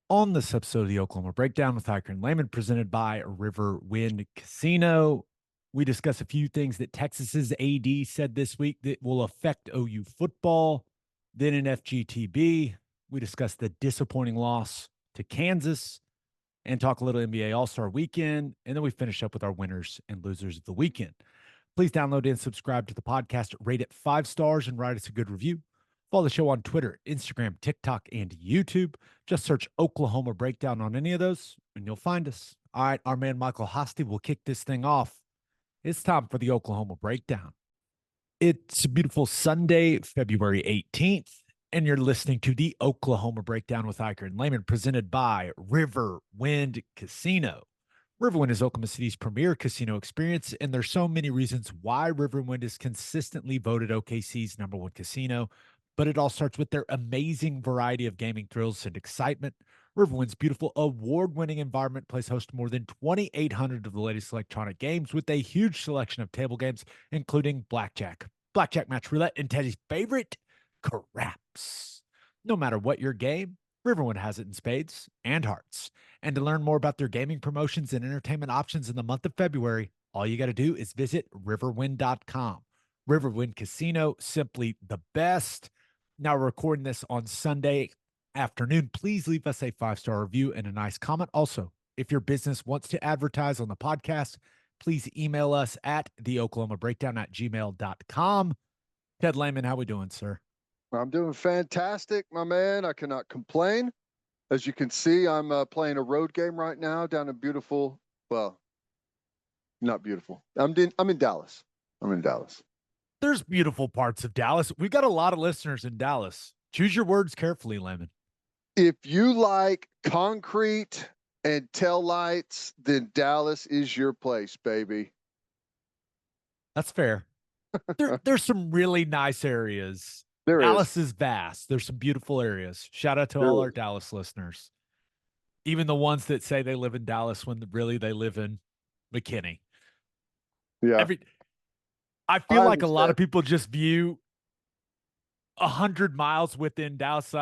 On this episode of the Oklahoma Breakdown with Ikard and Lehman, presented by Riverwind Casino, we discuss a few things that Texas's AD said this week that will affect OU football. Then in FGTB, we discuss the disappointing loss to Kansas and talk a little NBA All-Star Weekend. And then we finish up with our winners and losers of the weekend. Please download and subscribe to the podcast, rate it 5 stars, and write us a good review. Follow the show on Twitter, Instagram, TikTok, and YouTube. Just search Oklahoma Breakdown on any of those, and you'll find us. All right, our man Michael Hosty will kick this thing off. It's time for the Oklahoma Breakdown. It's a beautiful Sunday, February 18th, and you're listening to the Oklahoma Breakdown with Ikard and Lehman, presented by Riverwind Casino. Riverwind is Oklahoma City's premier casino experience, and there's so many reasons why Riverwind is consistently voted OKC's #1 casino. But it all starts with their amazing variety of gaming thrills and excitement. Riverwind's beautiful award-winning environment plays host to more than 2,800 of the latest electronic games with a huge selection of table games, including blackjack, match roulette, and Teddy's favorite, craps. No matter what your game, Riverwind has it in spades and hearts. And to learn more about their gaming promotions and entertainment options in the month of February, all you got to do is visit riverwind.com. Riverwind Casino, simply the best. Now we're recording this on Sunday afternoon. Please leave us a 5-star review and a nice comment. Also, if your business wants to advertise on the podcast, please email us at theoklahomabreakdown@gmail.com. Ted Lehman, how we doing, sir? I'm doing fantastic, my man. I cannot complain. As you can see, I'm playing a road game right now down in beautiful, well, not beautiful. I'm in Dallas. I'm in Dallas. There's beautiful parts of Dallas. We've got a lot of listeners in Dallas. Choose your words carefully, Lehman. If you like concrete and taillights, then Dallas is your place, baby. That's fair. There's some really nice areas. Dallas is vast. There's some beautiful areas. Shout out to There all is. our Dallas listeners. Even the ones that say they live in Dallas when really they live in McKinney. Yeah. I feel like a lot understand. of people just view 100 miles within Dallas.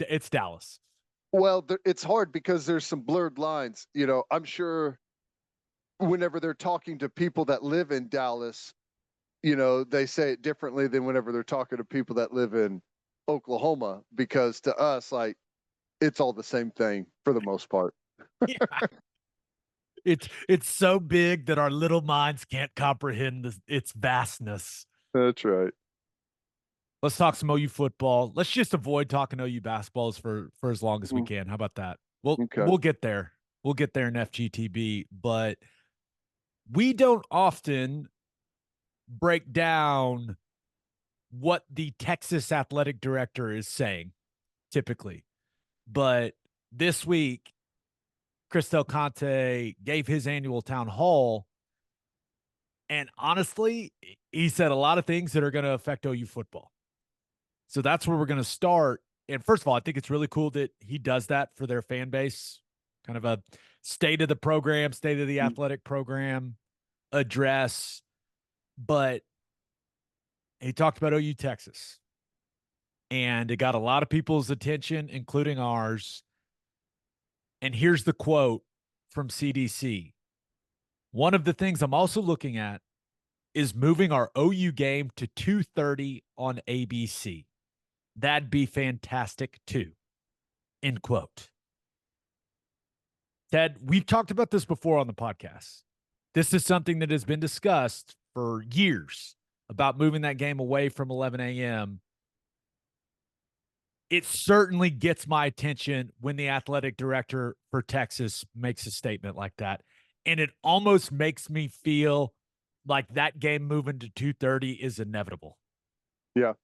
It's Dallas. Well, it's hard because there's some blurred lines. I'm sure whenever they're talking to people that live in Dallas, they say it differently than whenever they're talking to people that live in Oklahoma, because to us, like, it's all the same thing for the most part. Yeah. It's so big that our little minds can't comprehend its vastness. That's right. Let's talk some OU football. Let's just avoid talking OU basketballs for as long as we can. How about that? Okay. We'll get there. We'll get there in FGTB, but we don't often break down what the Texas athletic director is saying, typically. But this week, Conte gave his annual town hall, and honestly, he said a lot of things that are going to affect OU football. So that's where we're going to start. And first of all, I think it's really cool that he does that for their fan base, kind of a state of the program, state of the athletic program address. But he talked about OU Texas, and it got a lot of people's attention, including ours. And here's the quote from CDC. One of the things I'm also looking at is moving our OU game to 2:30 on ABC. That'd be fantastic too. End quote. Ted, we've talked about this before on the podcast. This is something that has been discussed for years about moving that game away from 11 a.m. It certainly gets my attention when the athletic director for Texas makes a statement like that. And it almost makes me feel like that game moving to 2:30 is inevitable. Yeah.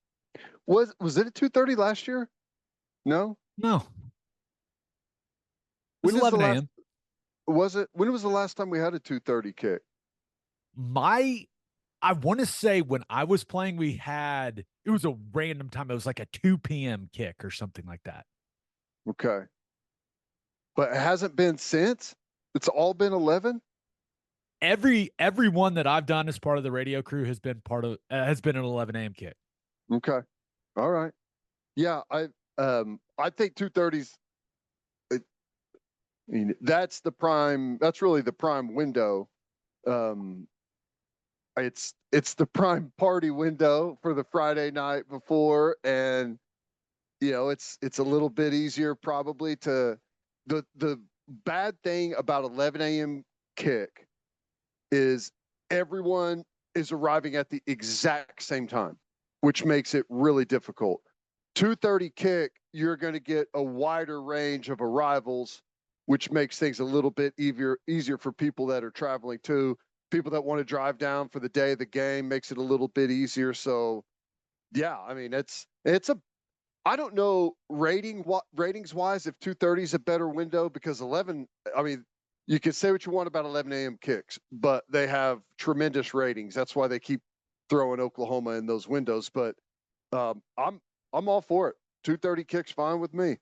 Was it at 2:30 last year? No. It was 11 a.m. Was it? When was the last time we had a 2:30 kick? I want to say when I was playing, it was a random time. It was like a 2 p.m. kick or something like that. Okay. But it hasn't been since? It's all been 11? Every one that I've done as part of the radio crew has been an 11 a.m. kick. Okay. All right. Yeah, I think 2:30's I mean, that's really the prime window. Um, it's the prime party window for the Friday night before, and it's a little bit easier probably to the bad thing about 11 a.m. kick is everyone is arriving at the exact same time, which makes it really difficult. 2:30 kick, you're going to get a wider range of arrivals, which makes things a little bit easier for people that are traveling too. People that want to drive down for the day of the game makes it a little bit easier. So, yeah, I mean, I don't know ratings wise if 2:30 is a better window because 11. I mean, you can say what you want about 11 a.m. kicks, but they have tremendous ratings. That's why they keep throwing Oklahoma in those windows. But I'm all for it. 2:30 kicks fine with me.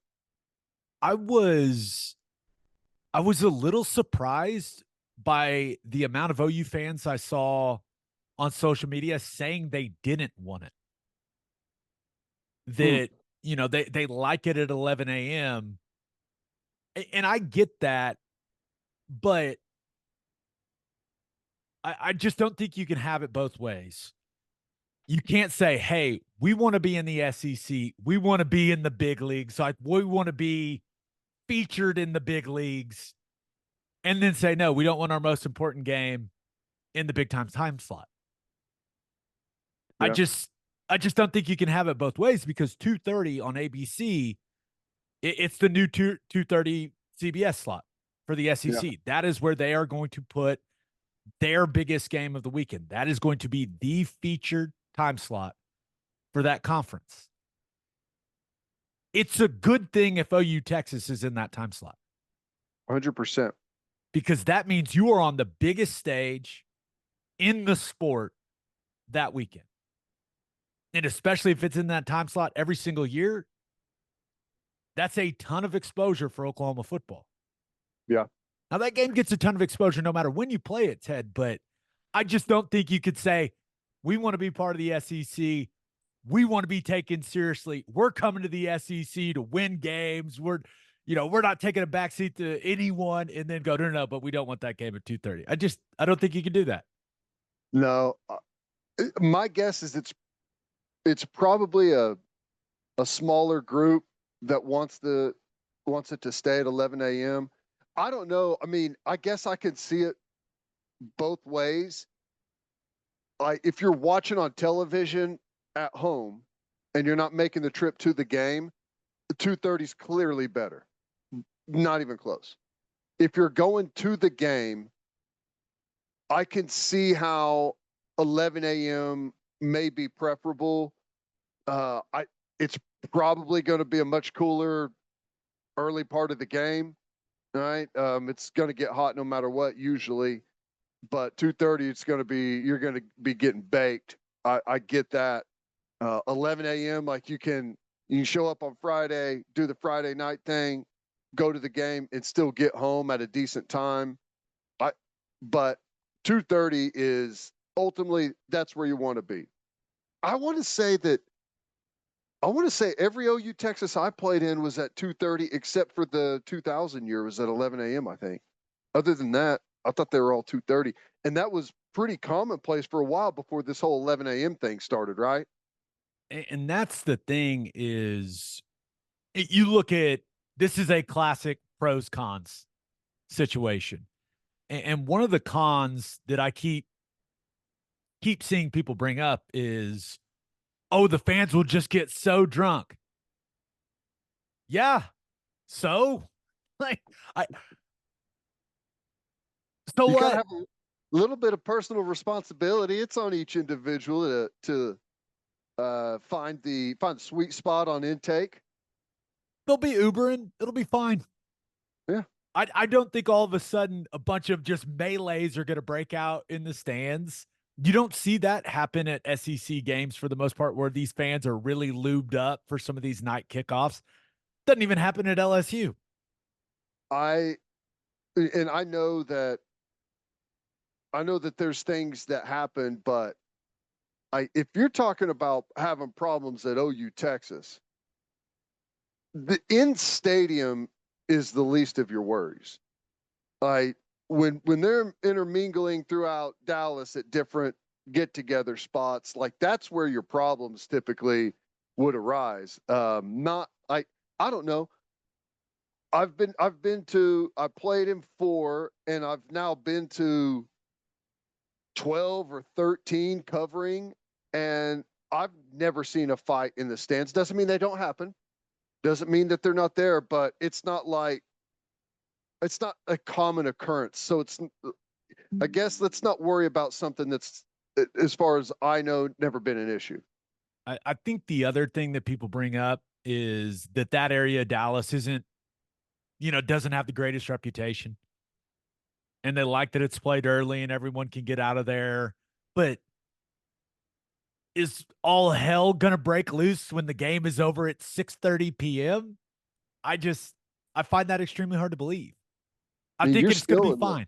I was a little surprised by the amount of OU fans I saw on social media saying they didn't want it. That they like it at 11 a.m. And I get that, but I just don't think you can have it both ways. You can't say, hey, we want to be in the SEC. We want to be in the big leagues. Like, we want to be featured in the big leagues. And then say, no, we don't want our most important game in the big time slot. Yeah. I just don't think you can have it both ways because 2:30 on ABC, it's the new 2:30 CBS slot for the SEC. Yeah. That is where they are going to put their biggest game of the weekend. That is going to be the featured time slot for that conference. It's a good thing if OU Texas is in that time slot. 100%. Because that means you are on the biggest stage in the sport that weekend. And especially if it's in that time slot every single year, that's a ton of exposure for Oklahoma football. Yeah. Now, that game gets a ton of exposure no matter when you play it, Ted, but I just don't think you could say, we want to be part of the SEC. We want to be taken seriously. We're coming to the SEC to win games. We're not taking a backseat to anyone and then go, no, but we don't want that game at 2:30. I don't think you can do that. No. My guess is it's probably a smaller group that wants it to stay at 11 a.m. I don't know. I mean, I guess I could see it both ways. Like if you're watching on television at home and you're not making the trip to the game, the 2:30 is clearly better. Not even close. If you're going to the game, I can see how 11 a.m. may be preferable. It's probably going to be a much cooler early part of the game, right? It's going to get hot no matter what usually, but 2:30, you're going to be getting baked. I get that. 11 a.m. like you can show up on Friday, do the Friday night thing, go to the game, and still get home at a decent time. But 2:30 is ultimately that's where you want to be. I want to say every OU Texas I played in was at 2:30, except for the 2000 year was at 11 a.m. I think. Other than that, I thought they were all 2:30, and that was pretty commonplace for a while before this whole 11 a.m. thing started, right? And that's the thing is, you look at this is a classic pros cons situation, and one of the cons that I keep seeing people bring up is, oh, the fans will just get so drunk. Yeah. So, like, so you what? Gotta have a little bit of personal responsibility. It's on each individual to find the sweet spot on intake. They'll be Ubering. It'll be fine. Yeah. I don't think all of a sudden a bunch of just melees are going to break out in the stands. You don't see that happen at SEC games for the most part, where these fans are really lubed up for some of these night kickoffs. Doesn't even happen at LSU. I know that there's things that happen, but if you're talking about having problems at OU Texas, the in stadium is the least of your worries. Like when they're intermingling throughout Dallas at different get-together spots, like that's where your problems typically would arise. Not I don't know. I played in 4, and I've now been to 12 or 13 covering, and I've never seen a fight in the stands. Doesn't mean they don't happen. Doesn't mean that they're not there, but it's not a common occurrence. So I guess let's not worry about something that's, as far as I know, never been an issue. I think the other thing that people bring up is that area of Dallas isn't, doesn't have the greatest reputation. And they like that it's played early and everyone can get out of there. But is all hell going to break loose when the game is over at 6:30 p.m.? I find that extremely hard to believe. I think it's going to be fine.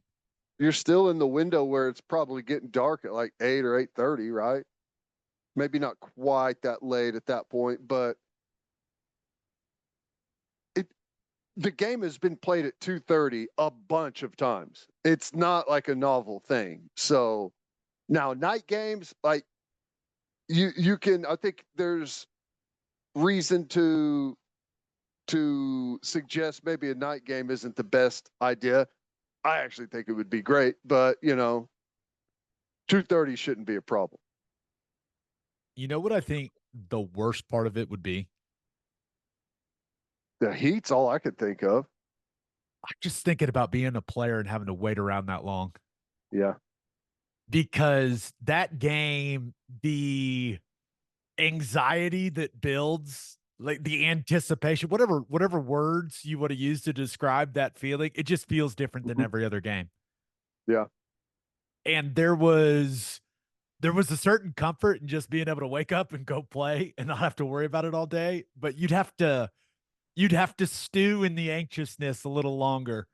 You're still in the window where it's probably getting dark at like 8 or 8:30, right? Maybe not quite that late at that point, but the game has been played at 2:30 a bunch of times. It's not like a novel thing. So now night games, like you can, I think there's reason to suggest maybe a night game isn't the best idea. I actually think it would be great, but 2:30 shouldn't be a problem. You know what I think the worst part of it would be? The heat's all I could think of. I'm just thinking about being a player and having to wait around that long. Yeah. Because that game, the anxiety that builds, like the anticipation, whatever words you want to use to describe that feeling, it just feels different than every other game. Yeah. And there was a certain comfort in just being able to wake up and go play and not have to worry about it all day, but you'd have to stew in the anxiousness a little longer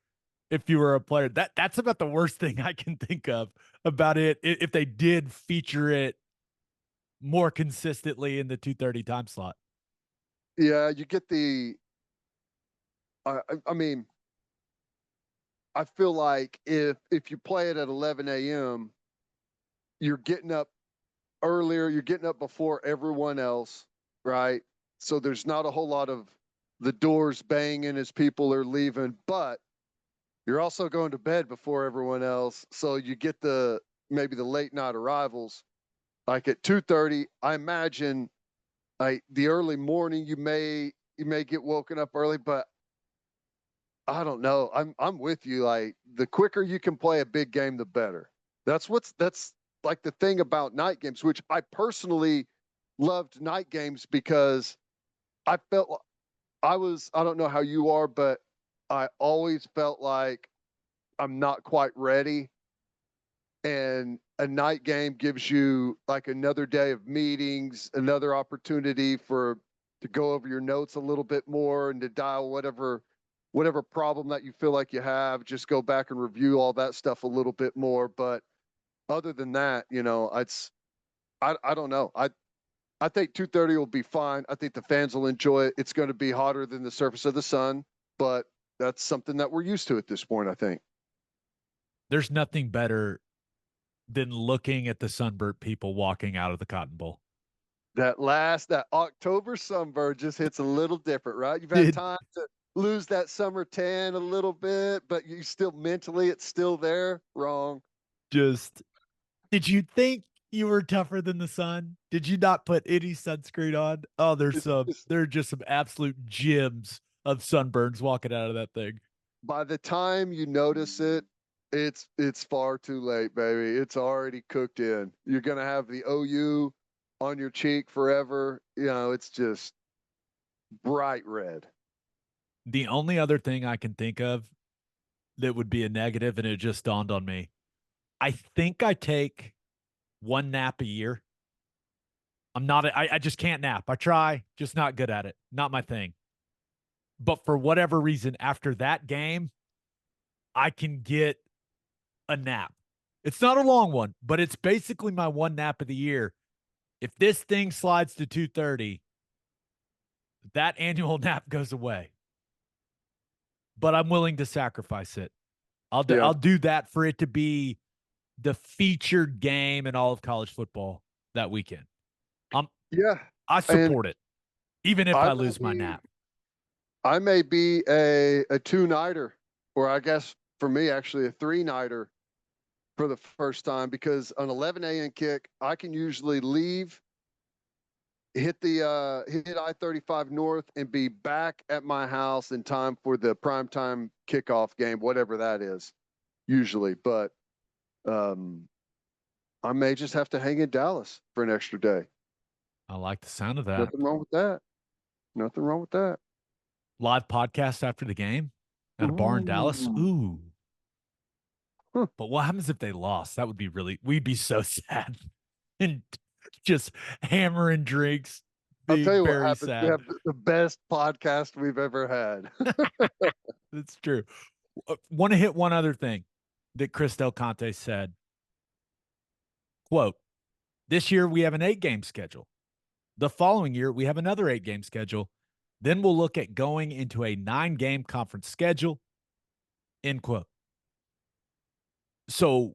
if you were a player. That's about the worst thing I can think of about it if they did feature it more consistently in the 2:30 time slot. Yeah, you get I mean, I feel like if you play it at 11 a.m., you're getting up earlier, you're getting up before everyone else, right? So there's not a whole lot of the doors banging as people are leaving, but you're also going to bed before everyone else. So you get maybe the late night arrivals. Like at 2:30, I imagine like the early morning you may get woken up early, but I don't know. I'm with you. Like the quicker you can play a big game, the better. That's like the thing about night games, which I personally loved night games because I felt I don't know how you are, but I always felt like I'm not quite ready. And a night game gives you like another day of meetings, another opportunity to go over your notes a little bit more and to dial whatever problem that you feel like you have, just go back and review all that stuff a little bit more. But other than that, I don't know. I think 2:30 will be fine. I think the fans will enjoy it. It's going to be hotter than the surface of the sun, but that's something that we're used to at this point, I think. There's nothing better than looking at the sunburnt people walking out of the Cotton Bowl. That October sunburn just hits a little different, right? You've had time to lose that summer tan a little bit, but you still mentally, it's still there. Wrong. Did you think you were tougher than the sun? Did you not put any sunscreen on? Oh, there are just some absolute gems of sunburns walking out of that thing. By the time you notice it, it's far too late, baby. It's already cooked in. You're gonna have the OU on your cheek forever. It's just bright red. The only other thing I can think of that would be a negative, and it just dawned on me, I think I take one nap a year. I just can't nap. I try, just not good at it. Not my thing. But for whatever reason, after that game, I can get a nap. It's not a long one, but it's basically my one nap of the year. If this thing slides to 2:30, that annual nap goes away. but I'm willing to sacrifice it. Yeah. I'll do that for it to be the featured game in all of college football that weekend. Yeah. I support it, even if I lose my nap. I may be a two-nighter, or I guess for me, actually a three-nighter for the first time, because an 11 a.m. kick, I can usually leave, hit I-35 North, and be back at my house in time for the primetime kickoff game, whatever that is, usually. But I may just have to hang in Dallas for an extra day. I like the sound of that. Nothing wrong with that. Nothing wrong with that. Live podcast after the game at a bar in Dallas. Ooh. Huh. But what happens if they lost? That would be we'd be so sad and just hammering drinks. I'll tell you what happens. Sad. We have the best podcast we've ever had. That's true. Want to hit one other thing that Chris Del Conte said. Quote, this year we have an 8-game schedule. The following year, we have another 8-game schedule. Then we'll look at going into a 9-game conference schedule. End quote. So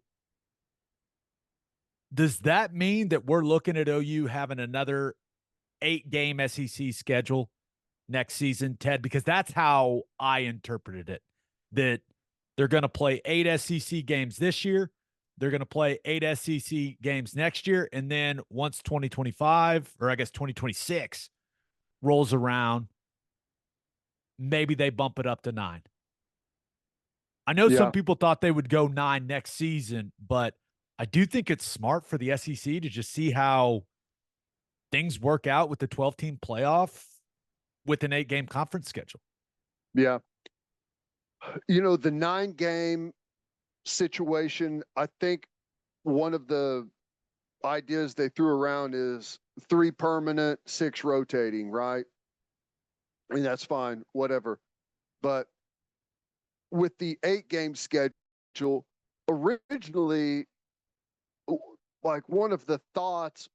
does that mean that we're looking at OU having another 8-game SEC schedule next season, Ted? Because that's how I interpreted it, that they're going to play 8 SEC games this year. They're going to play 8 SEC games next year. And then once 2025, or I guess 2026 rolls around, maybe they bump it up to 9. I know some people thought they would go 9 next season, but I do think it's smart for the SEC to just see how things work out with the 12-team playoff with an 8-game conference schedule. Yeah. You know, the 9-game situation, I think one of the ideas they threw around is 3 permanent, 6 rotating, right? I mean, that's fine, whatever. But with the 8-game schedule, originally, like, one of the thoughts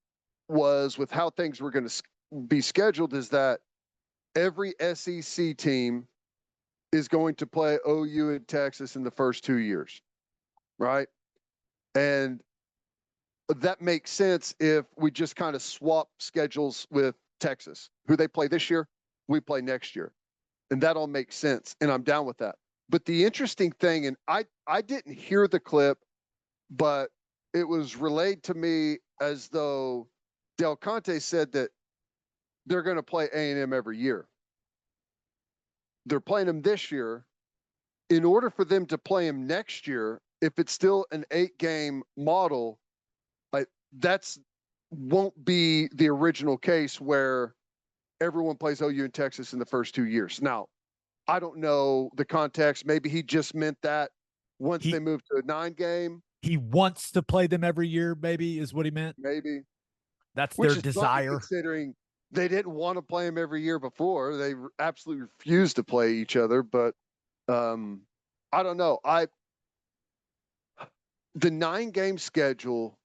was, with how things were going to be scheduled, is that every SEC team is going to play OU and Texas in the first 2 years, right? And that makes sense if we just kind of swap schedules with Texas. Who they play this year, we play next year. And that all makes sense, and I'm down with that. But the interesting thing, and I didn't hear the clip, but it was relayed to me as though Del Conte said that they're going to play A&M every year. They're playing them this year. In order for them to play them next year, if it's still an 8-game model, that's won't be the original case where everyone plays OU and Texas in the first 2 years. Now, I don't know the context. Maybe he just meant that once they move to a 9-game. He wants to play them every year, maybe, is what he meant. Maybe. That's their desire. Considering they didn't want to play them every year before. They absolutely refused to play each other. But I don't know. The 9-game schedule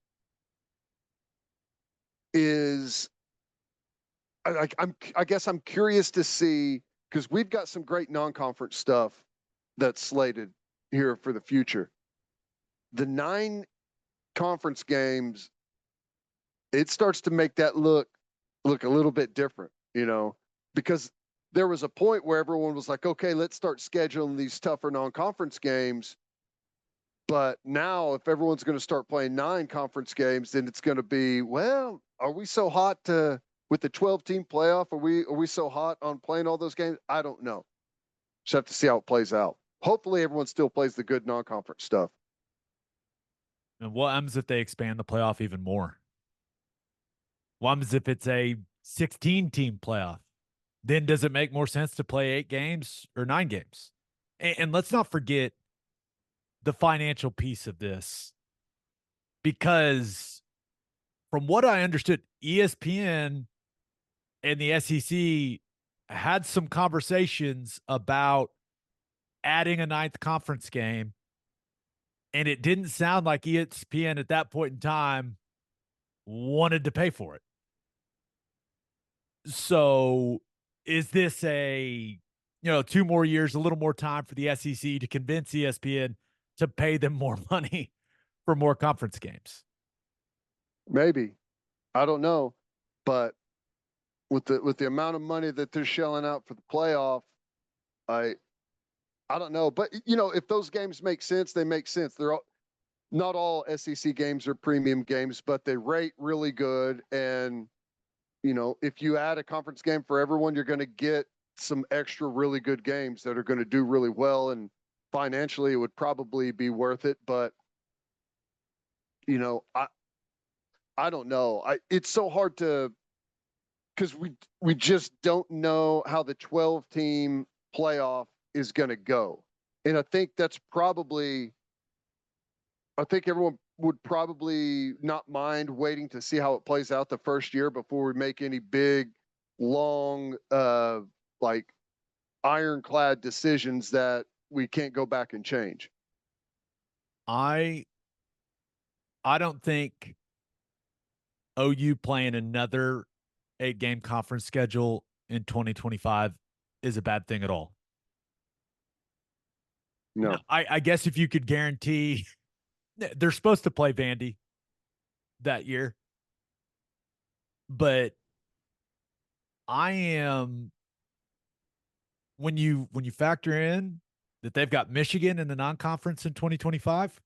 is, I guess I'm curious to see, because we've got some great non-conference stuff that's slated here for the future. The 9 conference games, it starts to make that look a little bit different, you know, because there was a point where everyone was like, okay, let's start scheduling these tougher non-conference games. But now, if everyone's going to start playing 9 conference games, then it's going to be, well, are we so hot with the 12-team playoff? Are we so hot on playing all those games? I don't know. Just have to see how it plays out. Hopefully, everyone still plays the good non-conference stuff. And what happens if they expand the playoff even more? What happens if it's a 16-team playoff? Then does it make more sense to play 8 games or 9 games? And let's not forget the financial piece of this, because from what I understood, ESPN and the SEC had some conversations about adding a 9th conference game, and it didn't sound like ESPN at that point in time wanted to pay for it. So is this a 2 more years, a little more time for the SEC to convince ESPN to pay them more money for more conference games. Maybe. I don't know. But with the amount of money that they're shelling out for the playoff, I don't know. But if those games make sense, they make sense. Not all SEC games are premium games, but they rate really good. And if you add a conference game for everyone, you're going to get some extra really good games that are going to do really well. And financially, it would probably be worth it. But I don't know. It's so hard to, because we just don't know how the 12-team playoff is going to go. And I think everyone would probably not mind waiting to see how it plays out the first year before we make any big, long, like ironclad decisions that we can't go back and change. I don't think OU playing another 8-game conference schedule in 2025 is a bad thing at all. No. Now, I guess if you could guarantee they're supposed to play Vandy that year, but I am when you factor in that they've got Michigan in the non-conference in 2025.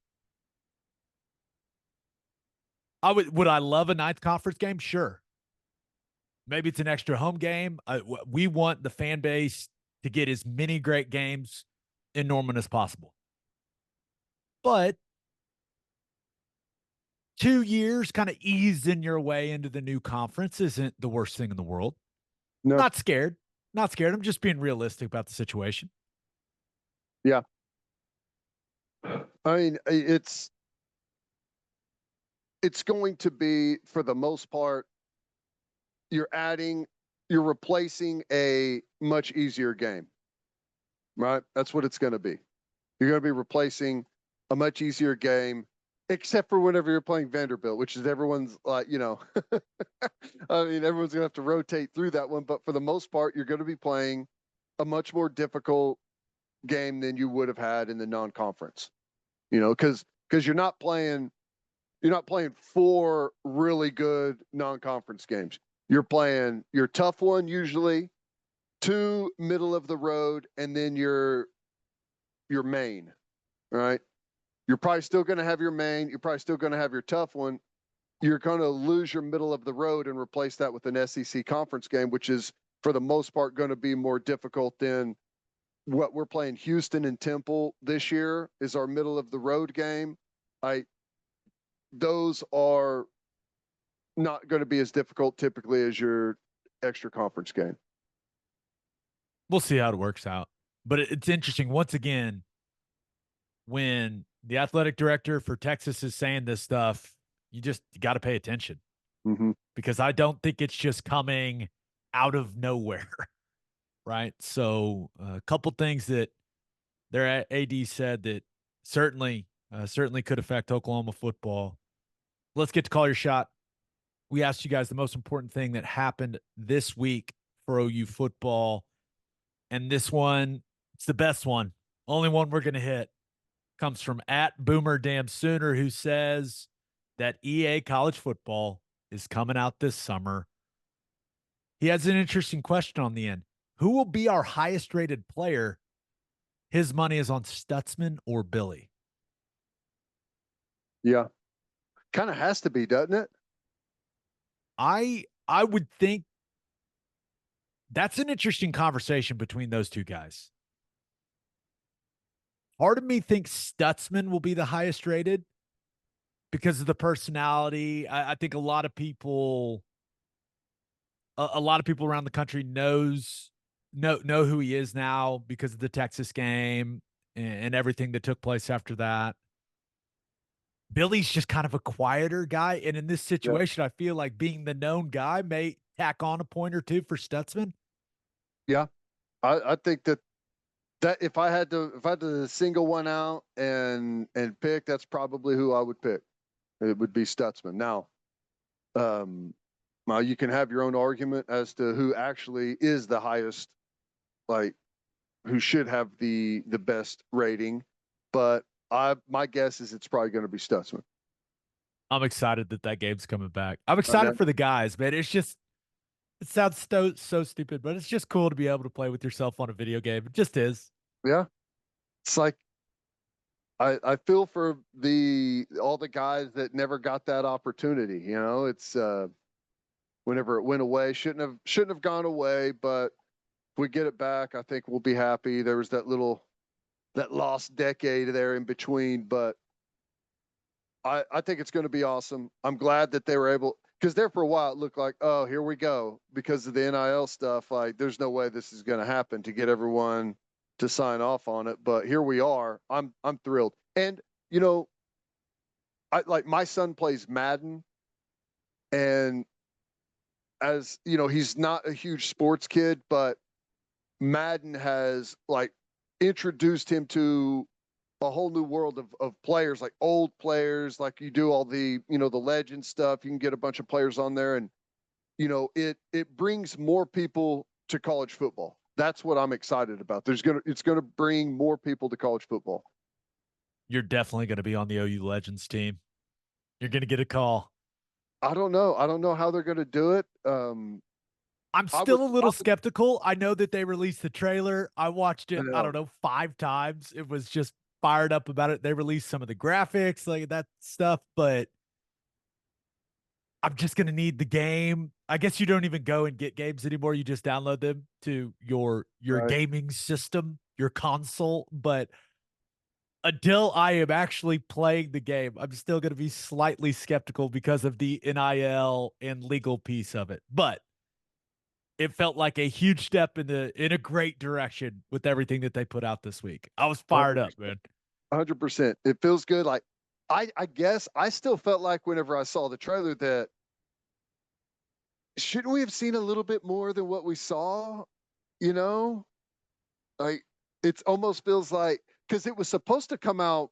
Would I love a ninth conference game? Sure. Maybe it's an extra home game. We want the fan base to get as many great games in Norman as possible. But 2 years kind of easing your way into the new conference isn't the worst thing in the world. No. Not scared. Not scared. I'm just being realistic about the situation. Yeah. I mean, it's going to be, for the most part, you're replacing a much easier game, right? That's what it's going to be. You're going to be replacing a much easier game, except for whenever you're playing Vanderbilt, which is everyone's like, I mean, everyone's going to have to rotate through that one. But for the most part, you're going to be playing a much more difficult game than you would have had in the non-conference, because you're not playing 4 really good non-conference games. You're playing your tough one, usually 2 middle of the road, and then your main, right? You're probably still going to have your main. You're probably still going to have your tough one. You're going to lose your middle of the road and replace that with an SEC conference game, which is for the most part going to be more difficult than what we're playing. Houston and Temple this year is our middle of the road game. Those are not going to be as difficult typically as your extra conference game. We'll see how it works out. But it's interesting. Once again, when the athletic director for Texas is saying this stuff, you got to pay attention, because I don't think it's just coming out of nowhere. Right. So a couple things that their AD said that certainly could affect Oklahoma football. Let's get to call your shot. We asked you guys the most important thing that happened this week for OU football. And this one, it's the best one. Only one we're going to hit. Comes from @BoomerDamnSooner, who says that EA college football is coming out this summer. He has an interesting question on the end. Who will be our highest rated player? His money is on Stutzman or Billy. Yeah. Kind of has to be, doesn't it? I would think that's an interesting conversation between those two guys. Part of me thinks Stutzman will be the highest rated because of the personality. I think a lot of people around the country know who he is now because of the Texas game and everything that took place after that. Billy's just kind of a quieter guy. And in this situation, I feel like being the known guy may tack on a point or two for Stutzman. Yeah. I think that if I had to single one out and pick, that's probably who I would pick. It would be Stutzman. Now, you can have your own argument as to who actually is the highest, like, who should have the best rating, but my guess is it's probably going to be Stutzman. I'm excited that game's coming back. I'm excited for the guys, man. It's just, it sounds so stupid, but it's just cool to be able to play with yourself on a video game. It just is. Yeah. It's like, I feel for all the guys that never got that opportunity. You know, it's whenever it went away, shouldn't have gone away, but if we get it back, I think we'll be happy. There was that lost decade there in between, but I think it's going to be awesome. I'm glad that they were able, because there for a while it looked like, oh, here we go, because of the NIL stuff. Like, there's no way this is going to happen to get everyone to sign off on it. But here we are. I'm thrilled. And you know, my son plays Madden, and as you know, he's not a huge sports kid, but Madden has like introduced him to a whole new world of players, like old players, like you do all the, you know, the legend stuff. You can get a bunch of players on there, and you know, it brings more people to college football. That's what I'm excited about. It's gonna bring more people to college football. You're definitely going to be on the OU Legends team. You're going to get a call. I don't know how they're going to do it. I'm still a little skeptical. I know that they released the trailer. I watched it, I don't know, 5 times. It was just fired up about it. They released some of the graphics, like that stuff, but I'm just going to need the game. I guess you don't even go and get games anymore. You just download them to your gaming system, your console. But until I am actually playing the game, I'm still going to be slightly skeptical because of the NIL and legal piece of it. But it felt like a huge step in a great direction with everything that they put out this week. I was fired 100%. up, man. 100%. It feels good. Like, I guess I still felt like whenever I saw the trailer that shouldn't we have seen a little bit more than what we saw? You know, like it almost feels like, because it was supposed to come out,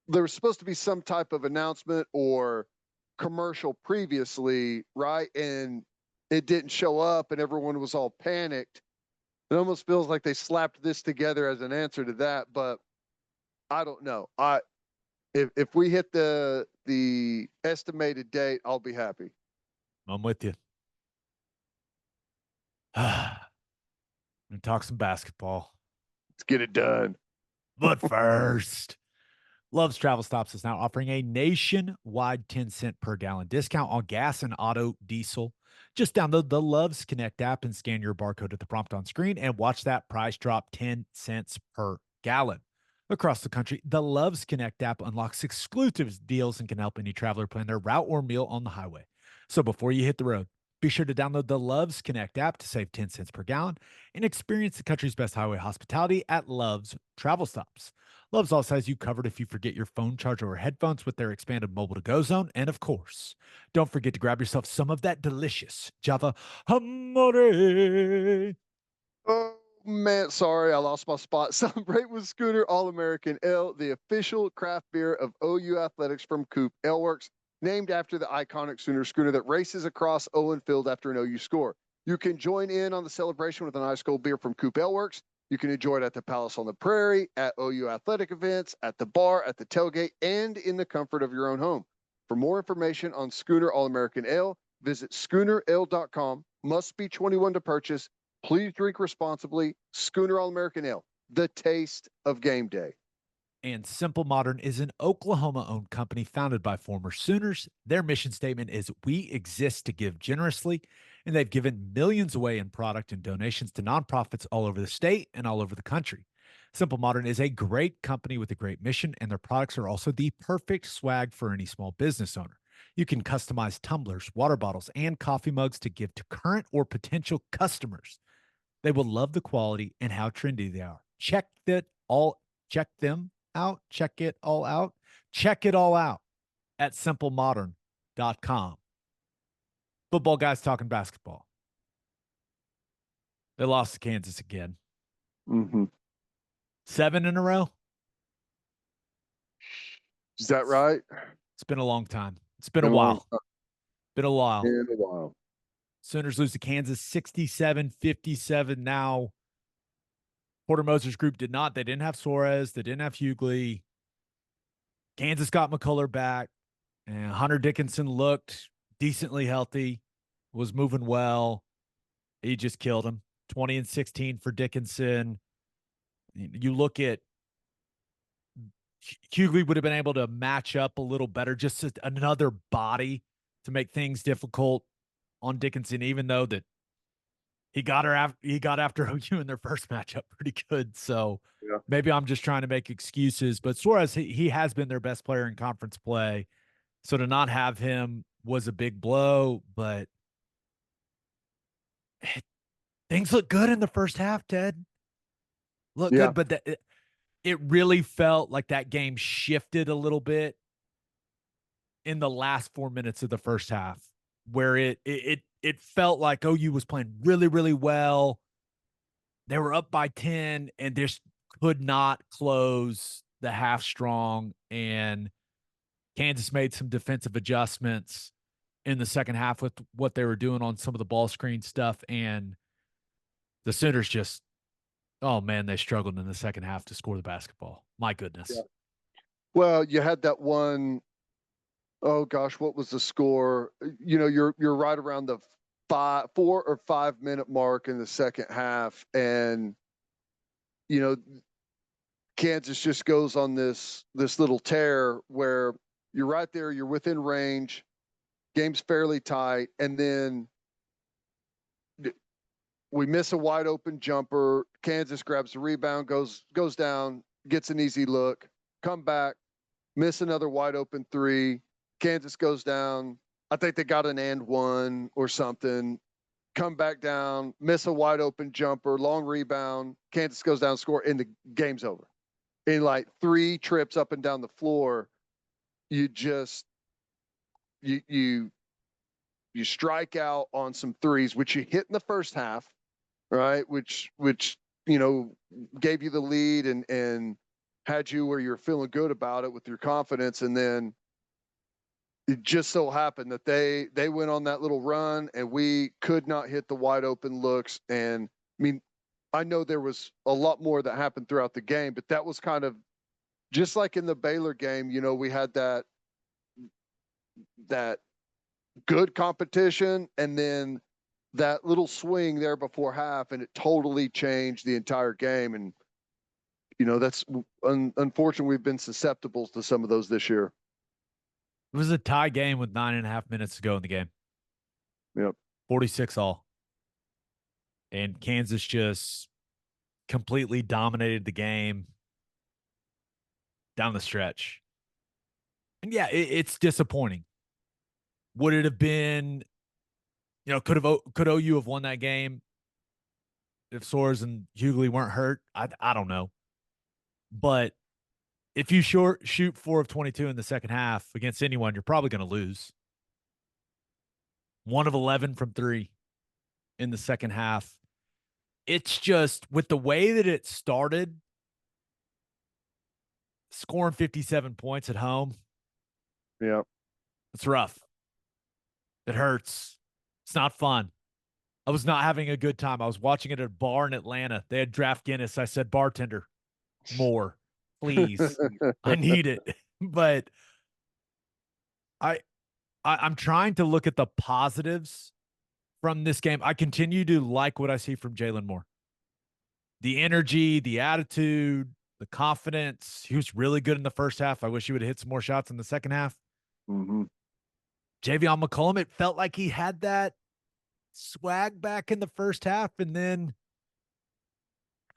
there was supposed to be some type of announcement or commercial previously, right? And it didn't show up, and everyone was all panicked. It almost feels like they slapped this together as an answer to that, but I don't know. If we hit the estimated date, I'll be happy. I'm with you. I'm gonna talk some basketball. Let's get it done. But first, Love's Travel Stops is now offering a nationwide 10-cent per gallon discount on gas and auto diesel. Just download the Love's Connect app and scan your barcode at the prompt on screen and watch that price drop 10 cents per gallon. Across the country, the Love's Connect app unlocks exclusive deals and can help any traveler plan their route or meal on the highway. So before you hit the road, be sure to download the Love's Connect app to save 10 cents per gallon and experience the country's best highway hospitality at Love's Travel Stops. Love's also has you covered if you forget your phone charger or headphones with their expanded mobile-to-go zone. And of course, don't forget to grab yourself some of that delicious Java Hamore. Oh, man, sorry, I lost my spot. Celebrate with Schooner All-American Ale, the official craft beer of OU Athletics from Coop Ale Works, named after the iconic Sooner schooner that races across Owen Field after an OU score. You can join in on the celebration with an ice cold beer from Coop Ale Works. You can enjoy it at the Palace on the Prairie, at OU athletic events, at the bar, at the tailgate, and in the comfort of your own home. For more information on Schooner All-American Ale, visit schoonerale.com. Must be 21 to purchase. Please drink responsibly. Schooner All-American Ale, the taste of game day. And Simple Modern is an Oklahoma-owned company founded by former Sooners. Their mission statement is, "We exist to give generously," and they've given millions away in product and donations to nonprofits all over the state and all over the country. Simple Modern is a great company with a great mission, and their products are also the perfect swag for any small business owner. You can customize tumblers, water bottles, and coffee mugs to give to current or potential customers. They will love the quality and how trendy they are. Check them out. Check it all out. Check it all out at simplemodern.com. Football Guys Talking Basketball. They lost to Kansas again. 7 in a row. Is that right? It's been a long time. It's been a while. Been a while. Been a while. Sooners lose to Kansas 67-57 now. Porter Moser's group did not. They didn't have Suarez. They didn't have Hughley. Kansas got McCullough back, and Hunter Dickinson looked decently healthy, was moving well. He just killed him. 20 and 16 for Dickinson. You look at Hughley would have been able to match up a little better, just another body to make things difficult on Dickinson, even though that he got after OU in their first matchup pretty good. So Yeah. maybe I'm just trying to make excuses, but Suarez, he has been their best player in conference play. So to not have him was a big blow, but things look good in the first half, Ted. Look good, but it really felt like that game shifted a little bit in the last 4 minutes of the first half, where it felt like OU was playing really, really well. They were up by 10 and just could not close the half strong. And Kansas made some defensive adjustments in the second half with what they were doing on some of the ball screen stuff. And the Sooners just, oh man, they struggled in the second half to score the basketball. My goodness. Yeah. Well, you had that one, oh gosh, what was the score? You know, you're right around the 4 or 5 minute mark in the second half, and you know, Kansas just goes on this little tear where you're right there, you're within range, game's fairly tight, and then we miss a wide open jumper. Kansas grabs the rebound, goes down, gets an easy look, come back, miss another wide open three. Kansas goes down. I think they got an and one or something. Come back down, miss a wide open jumper, long rebound. Kansas goes down, score, and the game's over. In like 3 trips up and down the floor, you just you strike out on some threes, which you hit in the first half, right? Which you know gave you the lead and had you where you're feeling good about it with your confidence, and then it just so happened that they went on that little run and we could not hit the wide open looks. And I mean, I know there was a lot more that happened throughout the game, but that was kind of just like in the Baylor game. You know, we had that good competition and then that little swing there before half, and it totally changed the entire game. And you know, that's unfortunately we've been susceptible to some of those this year. It was a tie game with 9.5 minutes to go in the game. Yep. 46 all. And Kansas just completely dominated the game down the stretch. And yeah, it's disappointing. Would it have been, you know, could OU have won that game if Soares and Hughley weren't hurt? I don't know. But if you shoot 4 of 22 in the second half against anyone, you're probably going to lose. 1 of 11 from 3 in the second half. It's just with the way that it started, scoring 57 points at home. Yeah. It's rough. It hurts. It's not fun. I was not having a good time. I was watching it at a bar in Atlanta. They had draft Guinness. I said, bartender, more, please. I need it. But I'm trying to look at the positives from this game. I continue to like what I see from Jalen Moore. The energy, the attitude, the confidence. He was really good in the first half. I wish he would have hit some more shots in the second half. Mm-hmm. Javion McCollum, it felt like he had that swag back in the first half and then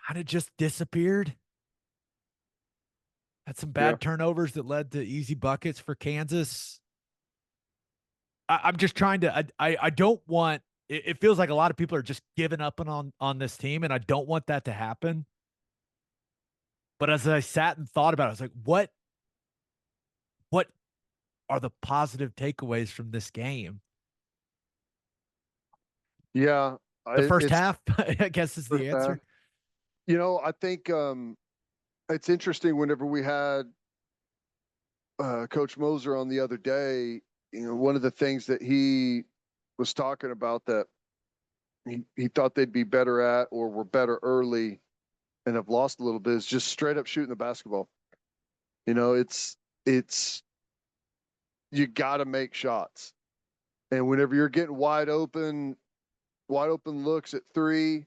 kind of just disappeared. Had some bad turnovers that led to easy buckets for Kansas. I'm just trying to, I don't want, it feels like a lot of people are just giving up on this team, and I don't want that to happen. But as I sat and thought about it, I was like, what are the positive takeaways from this game? Yeah. The first half, I guess, is the answer. You know, I think it's interesting whenever we had Coach Moser on the other day, you know, one of the things that he was talking about that he thought they'd be better at or were better early and have lost a little bit is just straight up shooting the basketball. It's you got to make shots. And whenever you're getting wide open looks at three,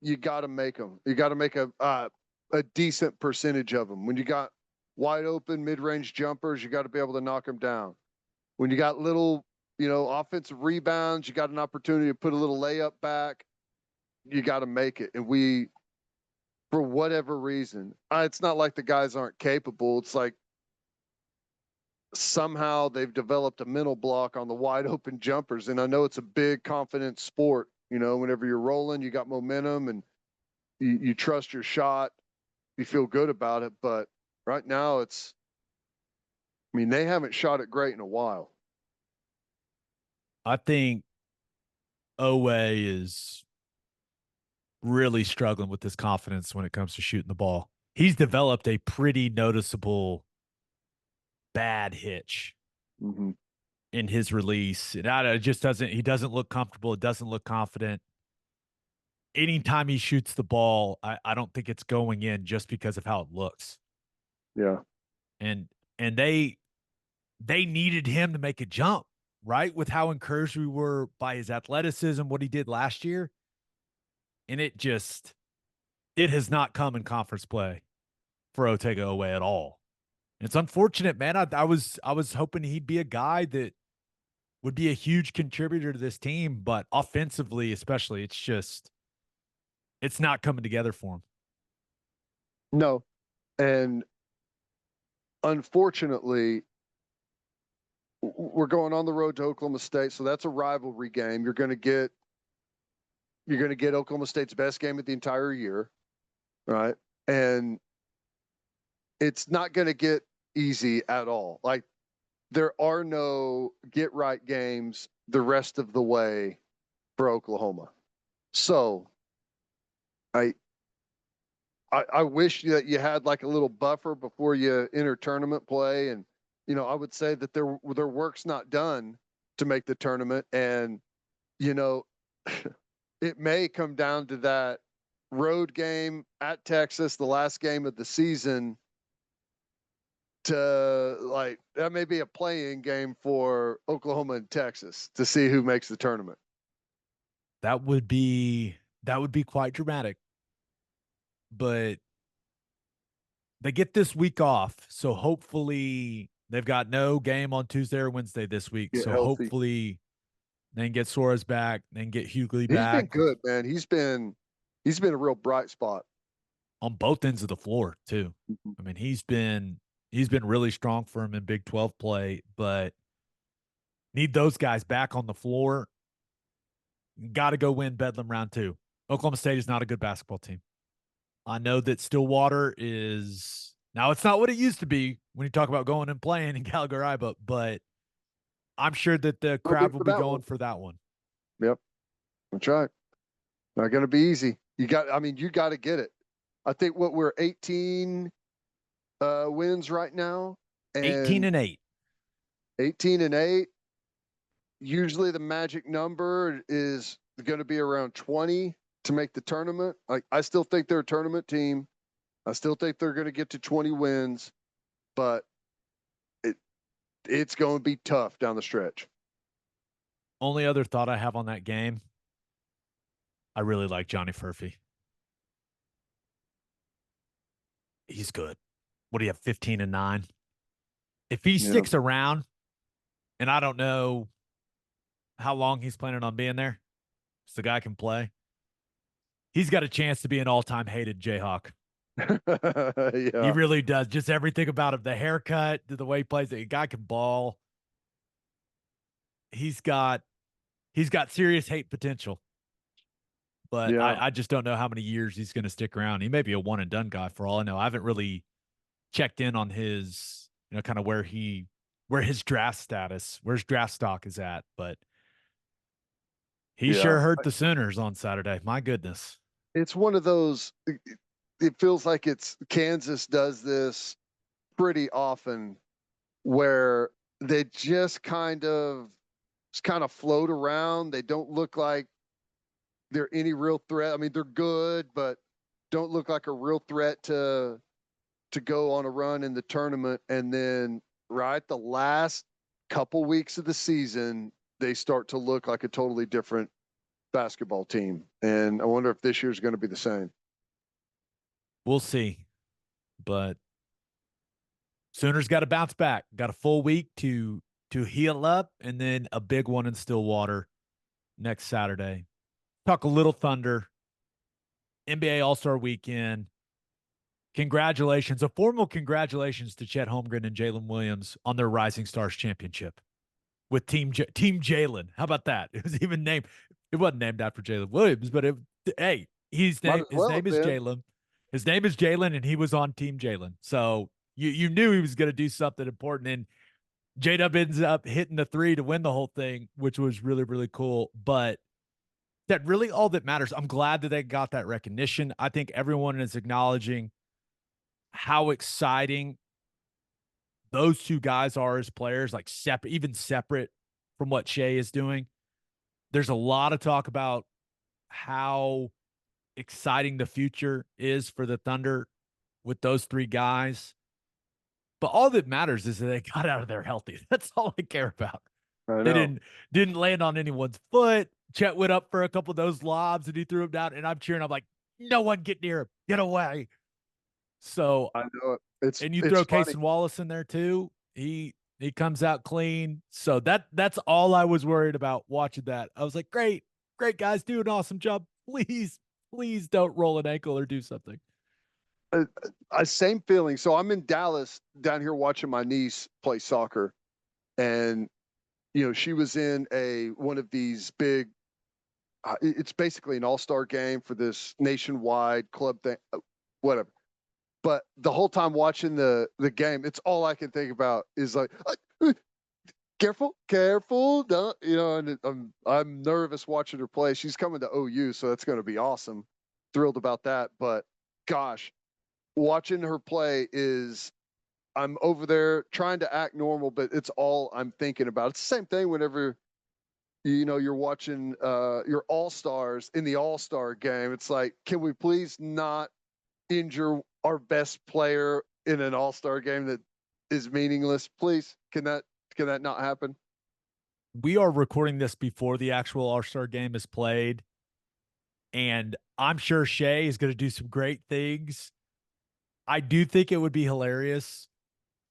you got to make them. You got to make a decent percentage of them. When you got wide open mid-range jumpers, you got to be able to knock them down. When you got little, offensive rebounds, you got an opportunity to put a little layup back. You got to make it. And we, for whatever reason, it's not like the guys aren't capable. It's like somehow they've developed a mental block on the wide open jumpers. And I know it's a big confidence sport. Whenever you're rolling, you got momentum and you trust your shot. You feel good about it. But right now they haven't shot it great in a while. I think Owe is really struggling with his confidence when it comes to shooting the ball. He's developed a pretty noticeable bad hitch in his release. And he doesn't look comfortable. It doesn't look confident. Anytime he shoots the ball, I don't think it's going in just because of how it looks. Yeah. And they needed him to make a jump, right? With how encouraged we were by his athleticism, what he did last year. And it has not come in conference play for Otega Owe at all. It's unfortunate, man. I was hoping he'd be a guy that would be a huge contributor to this team, but offensively, especially, it's not coming together for him. No. And unfortunately, we're going on the road to Oklahoma State, so that's a rivalry game. You're going to get Oklahoma State's best game of the entire year, right? And it's not going to get easy at all. Like, there are no get right games the rest of the way for Oklahoma. So I wish that you had like a little buffer before you enter tournament play. And, I would say that their work's not done to make the tournament. And, it may come down to that road game at Texas, the last game of the season, that may be a play-in game for Oklahoma and Texas to see who makes the tournament. That would be quite dramatic. But they get this week off, so hopefully they've got no game on Tuesday or Wednesday this week. Get so healthy. Hopefully they can get Suarez back, then get Hughley He's back. been good, man. He's been a real bright spot on both ends of the floor too. I mean, he's been really strong for him in Big 12 play, but need those guys back on the floor. Got to go win Bedlam round 2. Oklahoma State is not a good basketball team. I know that Stillwater is now, it's not what it used to be when you talk about going and playing in Gallagher Iba, but I'm sure that the crowd will be going for that one. Yep. That's right. Not going to be easy. You got to get it. I think we're 18 wins right now. 18-8. 18-8. Usually the magic number is going to be around 20 to make the tournament. I still think they're a tournament team. I still think they're going to get to 20 wins, but it's going to be tough down the stretch. Only other thought I have on that game, I really like Johnny Furphy. He's good. What do you have, 15 and 9? If he sticks around, and I don't know how long he's planning on being there, so the guy can play, he's got a chance to be an all-time hated Jayhawk. Yeah. He really does. Just everything about him, the haircut, the way he plays, the guy can ball. He's got serious hate potential. But yeah. I just don't know how many years he's going to stick around. He may be a one-and-done guy for all I know. I haven't really checked in on his, kind of where his draft status, where his draft stock is at. But he sure hurt the Sooners on Saturday. My goodness. It's one of those, it feels like Kansas does this pretty often where they just kind of float around. They don't look like they're any real threat. I mean, they're good, but don't look like a real threat to go on a run in the tournament, and then right the last couple weeks of the season, they start to look like a totally different basketball team. And I wonder if this year's going to be the same. We'll see. But Sooners got to bounce back. Got a full week to heal up, and then a big one in Stillwater next Saturday. Talk a little Thunder. NBA All-Star Weekend. Congratulations, a formal congratulations to Chet Holmgren and Jalen Williams on their Rising Stars championship with Team Jalen. How about that? It was even named. It wasn't named after Jalen Williams, but his name is Jalen. His name is Jalen, and he was on Team Jalen. So you knew he was going to do something important. And J-Dub ends up hitting the three to win the whole thing, which was really, really cool. But that really all that matters. I'm glad that they got that recognition. I think everyone is acknowledging how exciting those two guys are as players, like even separate from what Shai is doing. There's a lot of talk about how exciting the future is for the Thunder with those three guys. But all that matters is that they got out of there healthy. That's all I care about. They didn't land on anyone's foot. Chet went up for a couple of those lobs and he threw him down. And I'm cheering. I'm like, no one get near him. Get away. So I know it. And you throw Cason Wallace in there too. He comes out clean. So that's all I was worried about watching that. I was like, great guys, do an awesome job. Please don't roll an ankle or do something. Same feeling. So I'm in Dallas down here watching my niece play soccer, and she was in one of these big. It's basically an all-star game for this nationwide club thing, whatever. But the whole time watching the game, it's all I can think about is like, careful, don't, and I'm nervous watching her play. She's coming to OU, so that's going to be awesome. Thrilled about that. But gosh, watching her play I'm over there trying to act normal, but it's all I'm thinking about. It's the same thing whenever, you're watching your all-stars in the all-star game. It's like, can we please not injure our best player in an all-star game that is meaningless? Please, can that not happen? We are recording this before the actual all-star game is played, and I'm sure Shai is going to do some great things. I do think it would be hilarious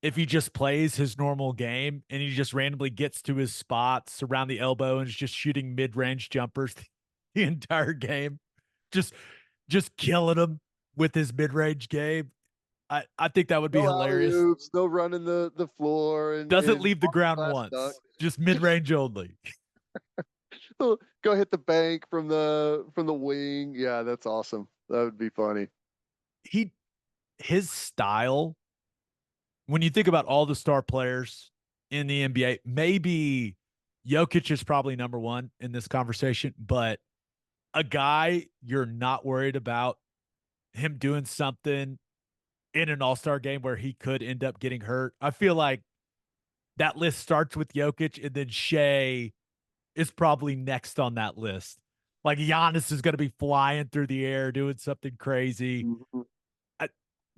if he just plays his normal game and he just randomly gets to his spots around the elbow and is just shooting mid-range jumpers the entire game, just killing them with his mid-range game. I think that would be hilarious. Oops, no running the floor and doesn't leave the ground once. Duck. Just mid-range only. Go hit the bank from the wing. Yeah, that's awesome. That would be funny. His style, when you think about all the star players in the NBA, maybe Jokic is probably number one in this conversation, but a guy you're not worried about him doing something in an all-star game where he could end up getting hurt. I feel like that list starts with Jokic, and then Shai is probably next on that list. Like Giannis is going to be flying through the air, doing something crazy. Mm-hmm.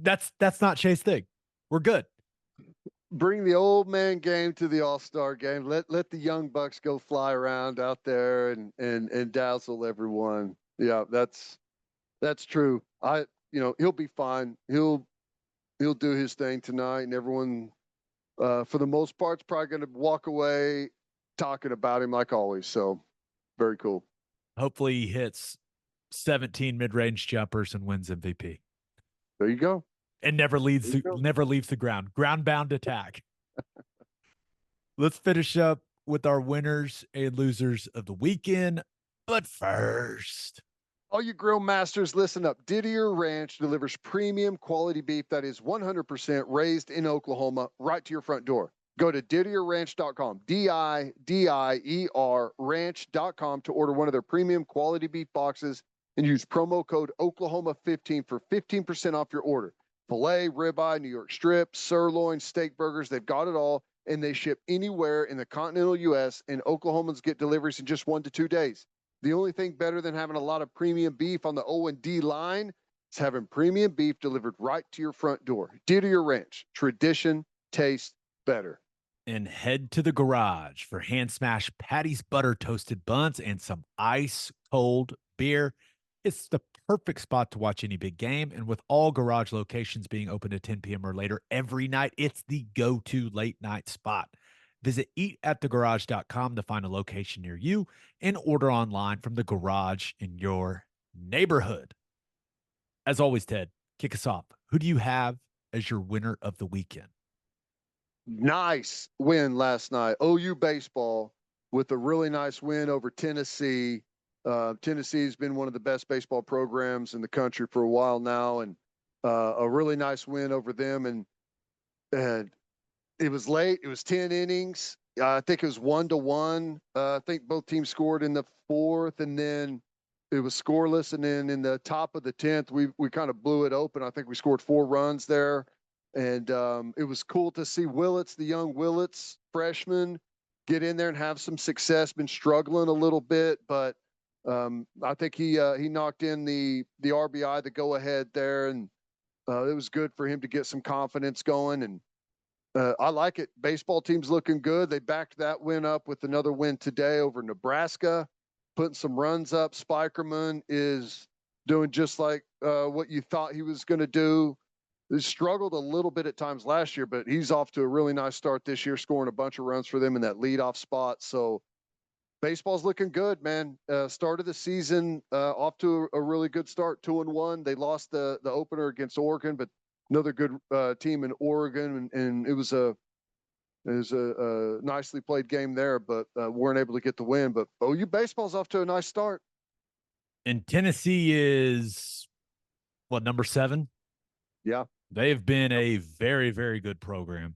That's not Shai's thing. We're good. Bring the old man game to the all-star game. Let the young bucks go fly around out there and dazzle everyone. Yeah, that's true. He'll be fine. He'll do his thing tonight, and everyone, for the most part, is probably going to walk away talking about him like always. So, very cool. Hopefully, he hits 17 mid-range jumpers and wins MVP. There you go. And never leaves the ground. Ground-bound attack. Let's finish up with our winners and losers of the weekend. But first, all you grill masters, listen up. Didier Ranch delivers premium quality beef that is 100% raised in Oklahoma right to your front door. Go to DidierRanch.com, DIDIER ranch.com to order one of their premium quality beef boxes and use promo code Oklahoma15 for 15% off your order. Filet, ribeye, New York strip, sirloin, steak burgers, they've got it all, and they ship anywhere in the continental U.S., and Oklahomans get deliveries in just 1 to 2 days. The only thing better than having a lot of premium beef on the O&D line is having premium beef delivered right to your front door. Dear to your ranch, tradition tastes better. And head to the garage for hand smashed patties, butter toasted buns, and some ice cold beer. It's the perfect spot to watch any big game. And with all garage locations being open at 10 p.m. or later every night, it's the go to late night spot. Visit eatatthegarage.com to find a location near you and order online from the garage in your neighborhood. As always, Ted, kick us off. Who do you have as your winner of the weekend? Nice win last night. OU baseball with a really nice win over Tennessee. Tennessee's been one of the best baseball programs in the country for a while now, and a really nice win over them. And it was late. It was 10 innings. I think it was 1-1. I think both teams scored in the fourth, and then it was scoreless. And then in the top of the 10th, we kind of blew it open. I think we scored 4 runs there. And it was cool to see Willits, the young Willits freshman, get in there and have some success. Been struggling a little bit, but I think he knocked in the RBI, the go ahead there, and it was good for him to get some confidence going. And I like it. Baseball team's looking good. They backed that win up with another win today over Nebraska, putting some runs up. Spikerman is doing just like what you thought he was going to do. He struggled a little bit at times last year, but he's off to a really nice start this year, scoring a bunch of runs for them in that leadoff spot. So baseball's looking good, man. Start of the season off to a really good start, 2-1. They lost the opener against Oregon, but another good team in Oregon, and it was a nicely played game there, but weren't able to get the win. But OU baseball's off to a nice start. And Tennessee is what, number 7? Yeah. They have been a very, very good program.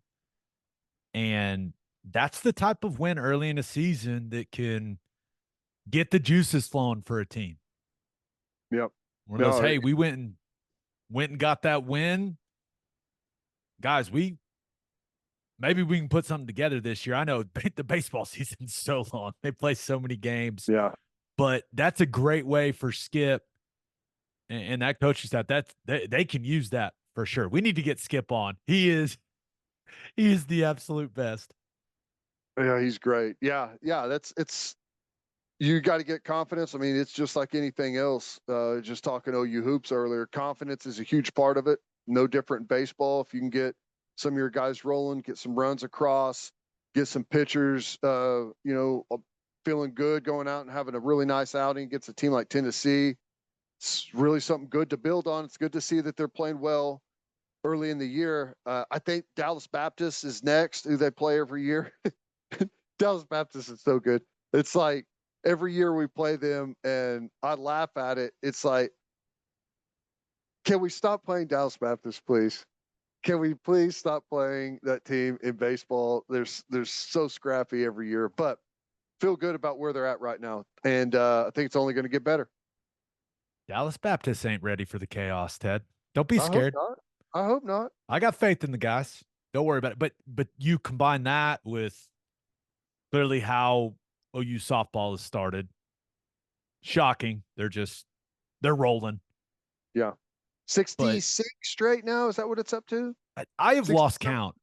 And that's the type of win early in the season that can get the juices flowing for a team. Yep. One of those, hey, we went and got that win. Guys, maybe we can put something together this year. I know the baseball season's so long. They play so many games. Yeah. But that's a great way for Skip and that coaching staff. They can use that for sure. We need to get Skip on. He is the absolute best. Yeah, he's great. Yeah. It's you got to get confidence. I mean, it's just like anything else. Just talking OU hoops earlier, confidence is a huge part of it. No different in baseball. If you can get some of your guys rolling, get some runs across, get some pitchers, feeling good, going out and having a really nice outing against a team like Tennessee. It's really something good to build on. It's good to see that they're playing well early in the year. I think Dallas Baptist is next, who they play every year. Dallas Baptist is so good. It's like every year we play them, and I laugh at it. It's like, can we stop playing Dallas Baptist, please? Can we please stop playing that team in baseball? They're so scrappy every year, but feel good about where they're at right now. And I think it's only going to get better. Dallas Baptist ain't ready for the chaos, Ted. Don't be scared. I hope not. I got faith in the guys. Don't worry about it. But you combine that with clearly how OU softball has started. Shocking. They're rolling. Yeah. 66 straight now. Is that what it's up to? I have lost count.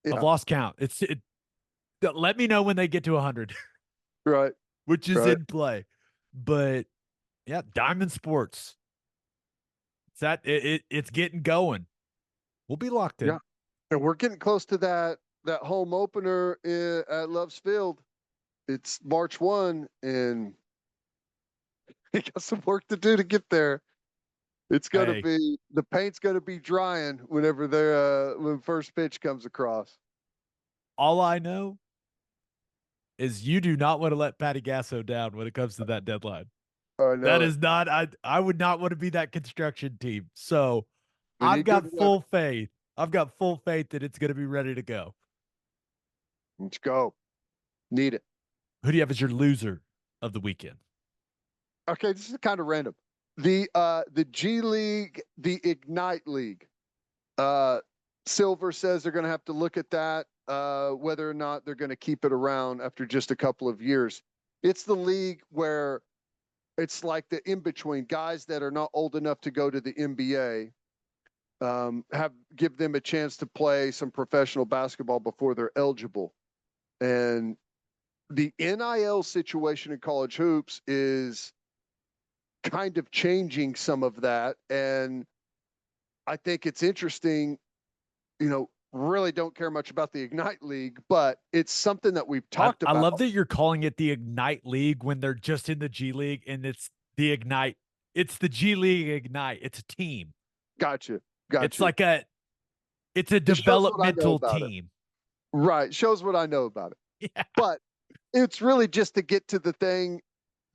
Yeah. I've lost count. Let me know when they get to 100. Right. Which is in play. But yeah, Diamond Sports. It's getting going. We'll be locked in. Yeah. And we're getting close to that home opener at Love's Field. It's March 1, and we got some work to do to get there. It's going to be, the paint's going to be drying whenever when first pitch comes across. All I know is you do not want to let Patty Gasso down when it comes to that deadline. That is not, I would not want to be that construction team. So I've got full faith. I've got full faith that it's going to be ready to go. Let's go. Need it. Who do you have as your loser of the weekend? Okay, this is kind of random. The G League, the Ignite League. Silver says they're going to have to look at that, whether or not they're going to keep it around after just a couple of years. It's the league where It's like the in-between guys that are not old enough to go to the NBA, give them a chance to play some professional basketball before they're eligible. And the NIL situation in college hoops is kind of changing some of that. And I think it's interesting, really don't care much about the Ignite League, but it's something that we've talked about. I love that you're calling it the Ignite League when they're just in the G League, and it's the Ignite. It's the G League Ignite. It's a team. Gotcha. It's like it's a developmental team. Right. Shows what I know about it. Yeah. But it's really just to get to the thing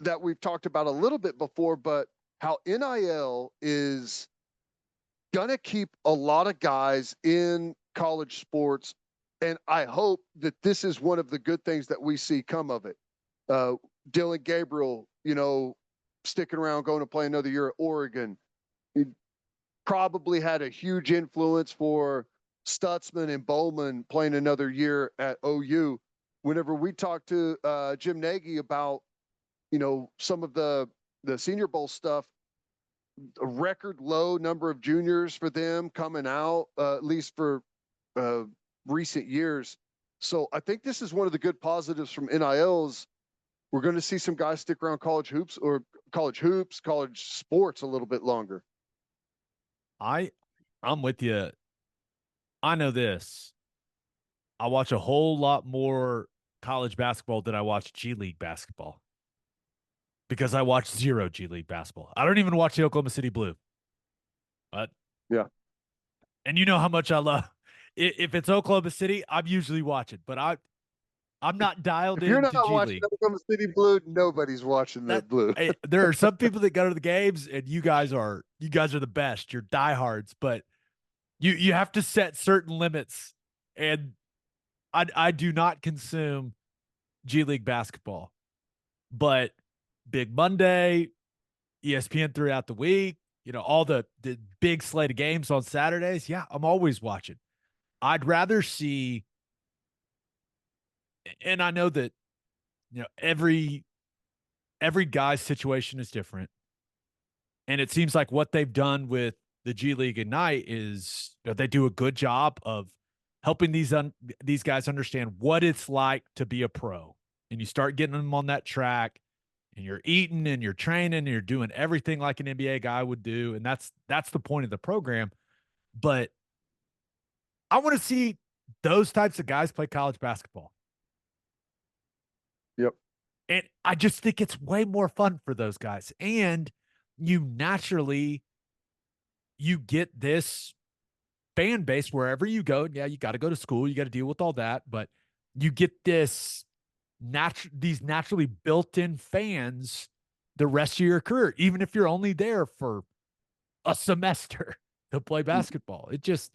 that we've talked about a little bit before, but how NIL is going to keep a lot of guys in college sports. And I hope that this is one of the good things that we see come of it. Dylan Gabriel, sticking around, going to play another year at Oregon. He probably had a huge influence for Stutzman and Bowman playing another year at OU. Whenever we talked to Jim Nagy about, some of the Senior Bowl stuff, a record low number of juniors for them coming out, at least for recent years. So I think this is one of the good positives from NILs. We're going to see some guys stick around college sports a little bit longer. I'm with you. I know this. I watch a whole lot more college basketball than I watch G League basketball because I watch zero G League basketball. I don't even watch the Oklahoma City Blue. But yeah. And you know how much I love. If it's Oklahoma City, I'm usually watching, but I'm not dialed in. You're not G watching League. Oklahoma City Blue. Nobody's watching that Blue. There are some people that go to the games, and you guys are the best. You're diehards, but you have to set certain limits. And I do not consume G League basketball, but Big Monday, ESPN throughout the week, all the big slate of games on Saturdays. Yeah, I'm always watching. I'd rather see, and I know that, every guy's situation is different. And it seems like what they've done with the G League Ignite is they do a good job of helping these guys understand what it's like to be a pro. And you start getting them on that track, and you're eating and you're training and you're doing everything like an NBA guy would do. And that's the point of the program. But I want to see those types of guys play college basketball. Yep. And I just think it's way more fun for those guys. And you get this fan base wherever you go. Yeah, you got to go to school. You got to deal with all that. But you get these naturally built-in fans the rest of your career, even if you're only there for a semester to play basketball. I just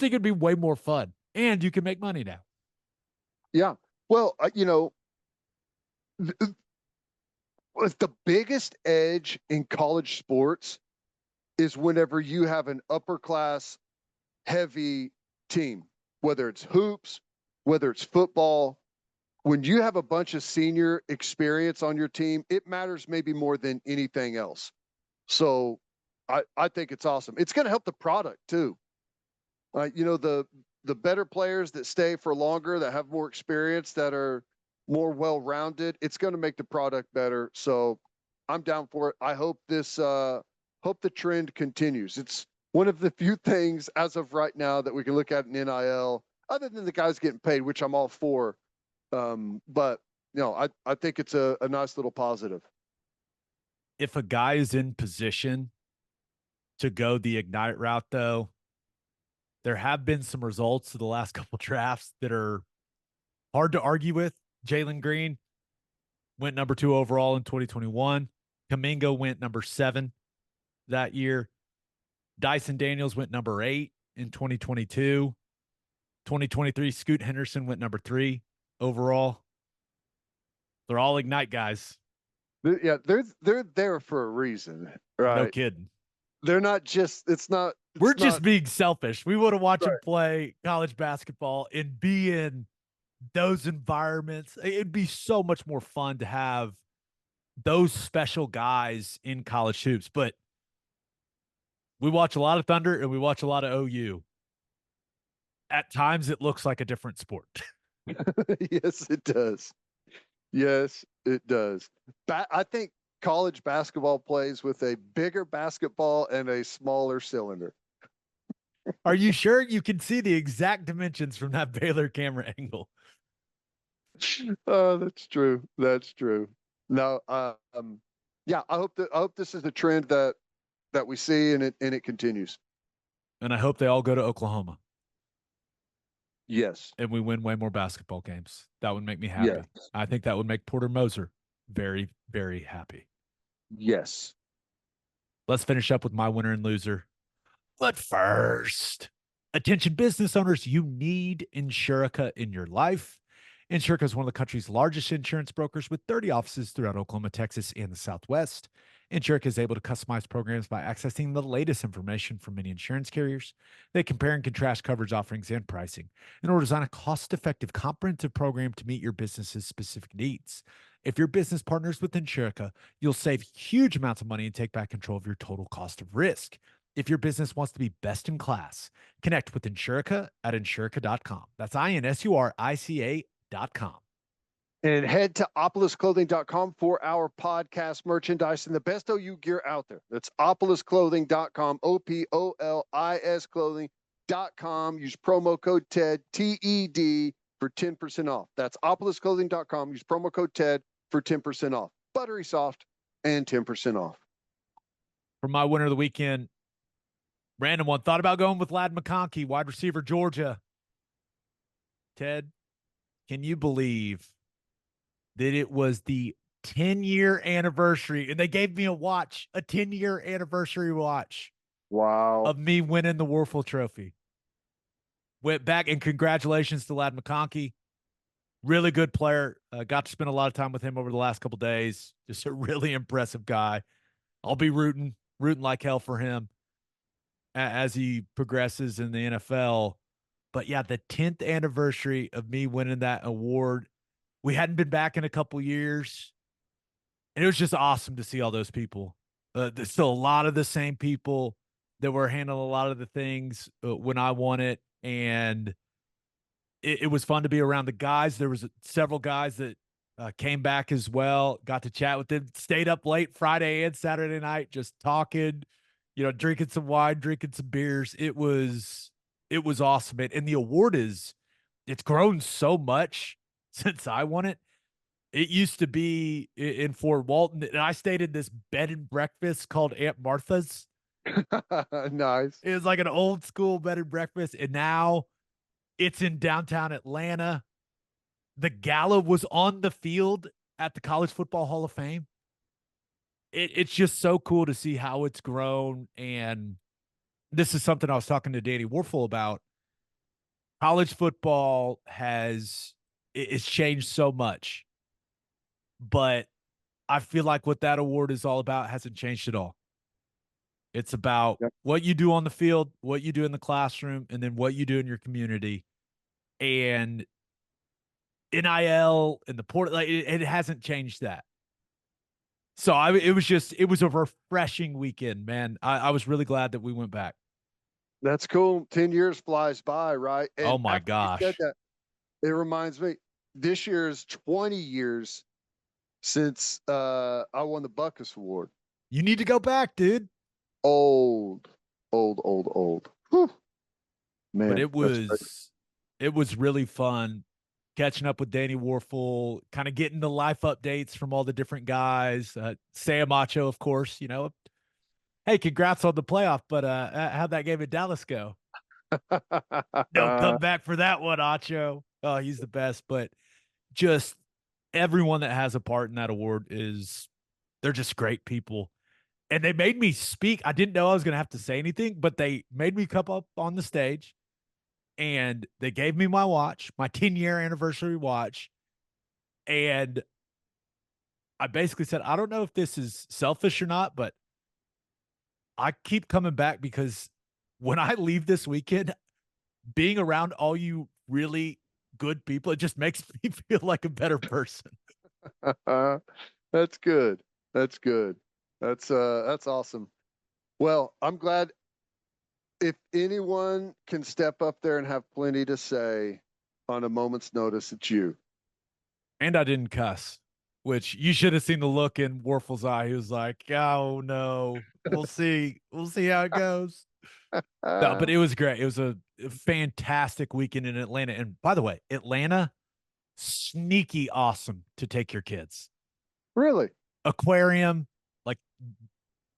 think it'd be way more fun, and you can make money now. Yeah. Well, the biggest edge in college sports is whenever you have an upper class heavy team, whether it's hoops, whether it's football. When you have a bunch of senior experience on your team, it matters maybe more than anything else. So I think it's awesome. It's going to help the product too. The better players that stay for longer, that have more experience, that are more well-rounded, it's going to make the product better. So I'm down for it. I hope hope the trend continues. It's one of the few things as of right now that we can look at in NIL, other than the guys getting paid, which I'm all for. But I think it's a nice little positive. If a guy is in position to go the Ignite route, though, there have been some results of the last couple drafts that are hard to argue with. Jalen Green went number 2 overall in 2021. Kuminga went number 7 that year. Dyson Daniels went number 8 in 2022. 2023, Scoot Henderson went number 3 overall. They're all Ignite guys. Yeah, they're there for a reason, right? No kidding. They're not just. We're just being selfish. We want to watch them play college basketball and be in those environments. It'd be so much more fun to have those special guys in college hoops. But we watch a lot of Thunder and we watch a lot of OU. At times, it looks like a different sport. Yes, it does. Yes, it does. I think college basketball plays with a bigger basketball and a smaller cylinder. Are you sure you can see the exact dimensions from that Baylor camera angle? Oh, that's true. That's true. No, yeah, I hope this is the trend that we see and it continues. And I hope they all go to Oklahoma. Yes. And we win way more basketball games. That would make me happy. Yes. I think that would make Porter Moser very, very happy. Yes. Let's finish up with my winner and loser. But first, attention business owners, you need Insurica in your life. Insurica is one of the country's largest insurance brokers with 30 offices throughout Oklahoma, Texas, and the Southwest. Insurica is able to customize programs by accessing the latest information from many insurance carriers. They compare and contrast coverage offerings and pricing in order to design a cost-effective, comprehensive program to meet your business's specific needs. If your business partners with Insurica, you'll save huge amounts of money and take back control of your total cost of risk. If your business wants to be best in class, connect with Insurica at insurica.com. That's INSURICA.com. And head to opolisclothing.com for our podcast merchandise and the best OU gear out there. That's opolisclothing.com, OPOLIS clothing.com. Use promo code TED, TED, for 10% off. That's opolisclothing.com. Use promo code TED for 10% off. Buttery soft and 10% off. For my winner of the weekend, random one. Thought about going with Ladd McConkey, wide receiver, Georgia. Ted, can you believe that it was the 10-year anniversary, and they gave me a watch, a 10-year anniversary watch. Wow. Of me winning the Warfel Trophy. Went back, and congratulations to Ladd McConkey. Really good player. Got to spend a lot of time with him over the last couple of days. Just a really impressive guy. I'll be rooting like hell for him as he progresses in the NFL. But yeah, the 10th anniversary of me winning that award. We hadn't been back in a couple years, and it was just awesome to see all those people. There's still a lot of the same people that were handling a lot of the things when I won it, and it was fun to be around the guys. There was several guys that came back as well, got to chat with them, stayed up late Friday and Saturday night just talking, drinking some wine, drinking some beers. It was awesome. And the award it's grown so much since I won it. It used to be in Fort Walton, and I stayed in this bed and breakfast called Aunt Martha's. Nice. It was like an old school bed and breakfast, and now it's in downtown Atlanta. The gala was on the field at the College Football Hall of Fame. It's just so cool to see how it's grown, and this is something I was talking to Danny Warfel about. College football it's changed so much, but I feel like what that award is all about hasn't changed at all. It's about what you do on the field, what you do in the classroom, and then what you do in your community. And NIL and the port, it hasn't changed that. So it was a refreshing weekend, man. I was really glad that we went back. That's cool. 10 years flies by, right? And oh my gosh. You said that, it reminds me, this year is 20 years since I won the Buckus Award. You need to go back, dude. Old. Whew. Man, but it was really fun catching up with Danny Warfel, kind of getting the life updates from all the different guys. Sam Acho, of course, hey, congrats on the playoff, but how'd that game in Dallas go? Don't come back for that one, Acho. Oh, he's the best. But just everyone that has a part in that award they're just great people. And they made me speak. I didn't know I was going to have to say anything, but they made me come up on the stage, and they gave me my watch, my 10-year anniversary watch. And I basically said, I don't know if this is selfish or not, but I keep coming back because when I leave this weekend, being around all you really good people, it just makes me feel like a better person. That's good. That's good. That's awesome. Well, I'm glad if anyone can step up there and have plenty to say on a moment's notice, it's you. And I didn't cuss, which you should have seen the look in Warfel's eye. He was like, "Oh no, we'll see. We'll see how it goes." No, but it was great. It was a fantastic weekend in Atlanta. And by the way, Atlanta, sneaky awesome to take your kids. Really? Aquarium, like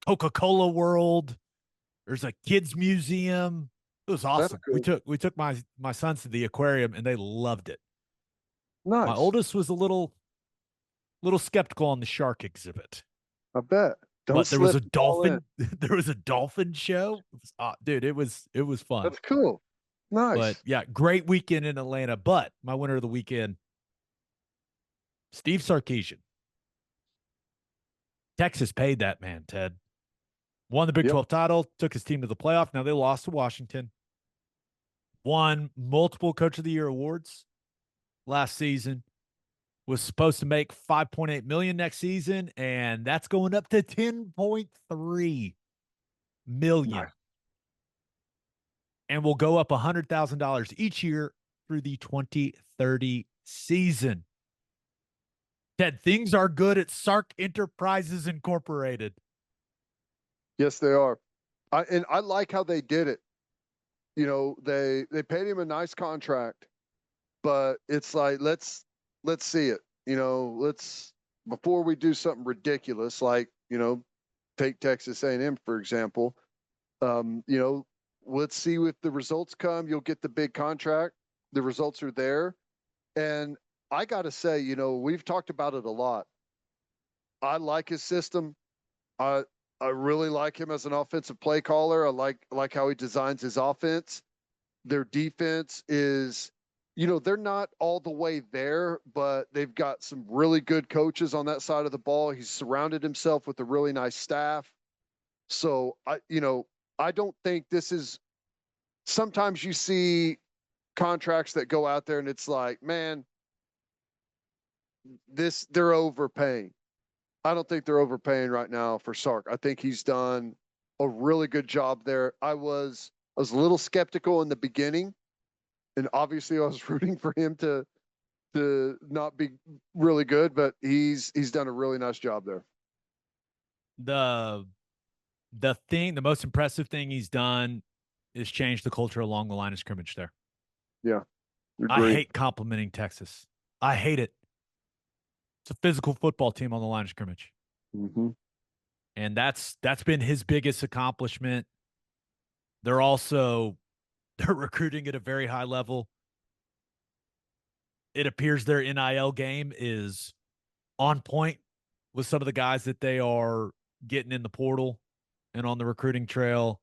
Coca-Cola World. There's a kids museum. It was awesome. Cool. We took my sons to the aquarium and they loved it. My Nice. oldest was a little skeptical on the shark exhibit. I bet. But there was a dolphin. There was a dolphin show. It was, dude, it was fun. That's cool. Nice. But yeah, great weekend in Atlanta. But my winner of the weekend, Steve Sarkisian. Texas paid that man, Ted. Won the Big 12 title, took his team to the playoff. Now they lost to Washington. Won multiple Coach of the Year awards last season. Was supposed to make $5.8 million next season, and that's going up to $10.3 million. Nice. And will go up $100,000 each year through the 2030 season. Ted, things are good at Sark Enterprises Incorporated. Yes, they are. I like how they did it. You know, they paid him a nice contract, but it's like let's see it. You know, before we do something ridiculous, like, you know, take Texas A&M for example. You know, let's see if the results come. You'll get the big contract. The results are there, and I got to say, you know, we've talked about it a lot. I like his system. I really like him as an offensive play caller. I like how he designs his offense. Their defense is, you know, they're not all the way there, but they've got some really good coaches on that side of the ball. He's surrounded himself with a really nice staff. So I don't think this is, sometimes you see contracts that go out there and it's like, man, they're overpaying. I don't think they're overpaying right now for Sark. I think he's done a really good job there. I was a little skeptical in the beginning, and obviously I was rooting for him to not be really good, but he's done a really nice job there. The most impressive thing he's done is change the culture along the line of scrimmage there. Yeah. I hate complimenting Texas. I hate it. It's a physical football team on the line of scrimmage. Mm-hmm. And that's been his biggest accomplishment. They're recruiting at a very high level. It appears their NIL game is on point with some of the guys that they are getting in the portal and on the recruiting trail.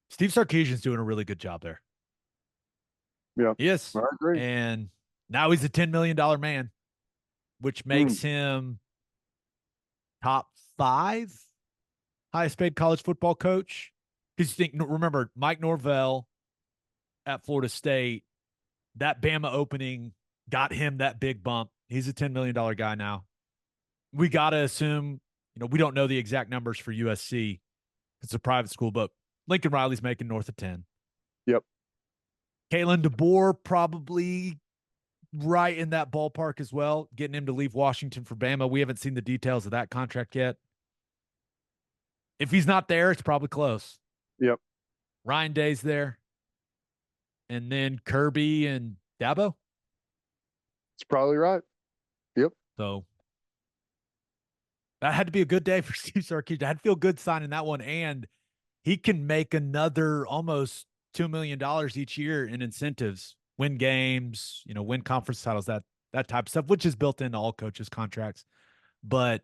Steve Sarkisian's doing a really good job there. Yeah. Yes. I agree. And now he's a $10 million man, which makes him top 5 highest paid college football coach. Because remember, Mike Norvell at Florida State, that Bama opening got him that big bump. He's a $10 million guy now. We got to assume, we don't know the exact numbers for USC. It's a private school, but Lincoln Riley's making north of 10. Yep. Kalen DeBoer probably right in that ballpark as well, getting him to leave Washington for Bama. We haven't seen the details of that contract yet. If he's not there, it's probably close. Yep. Ryan Day's there. And then Kirby and Dabo. It's probably right. Yep. So that had to be a good day for Steve Sarkisian. I had to feel good signing that one. And he can make another almost $2 million each year in incentives, win games, win conference titles, that type of stuff, which is built into all coaches' contracts. But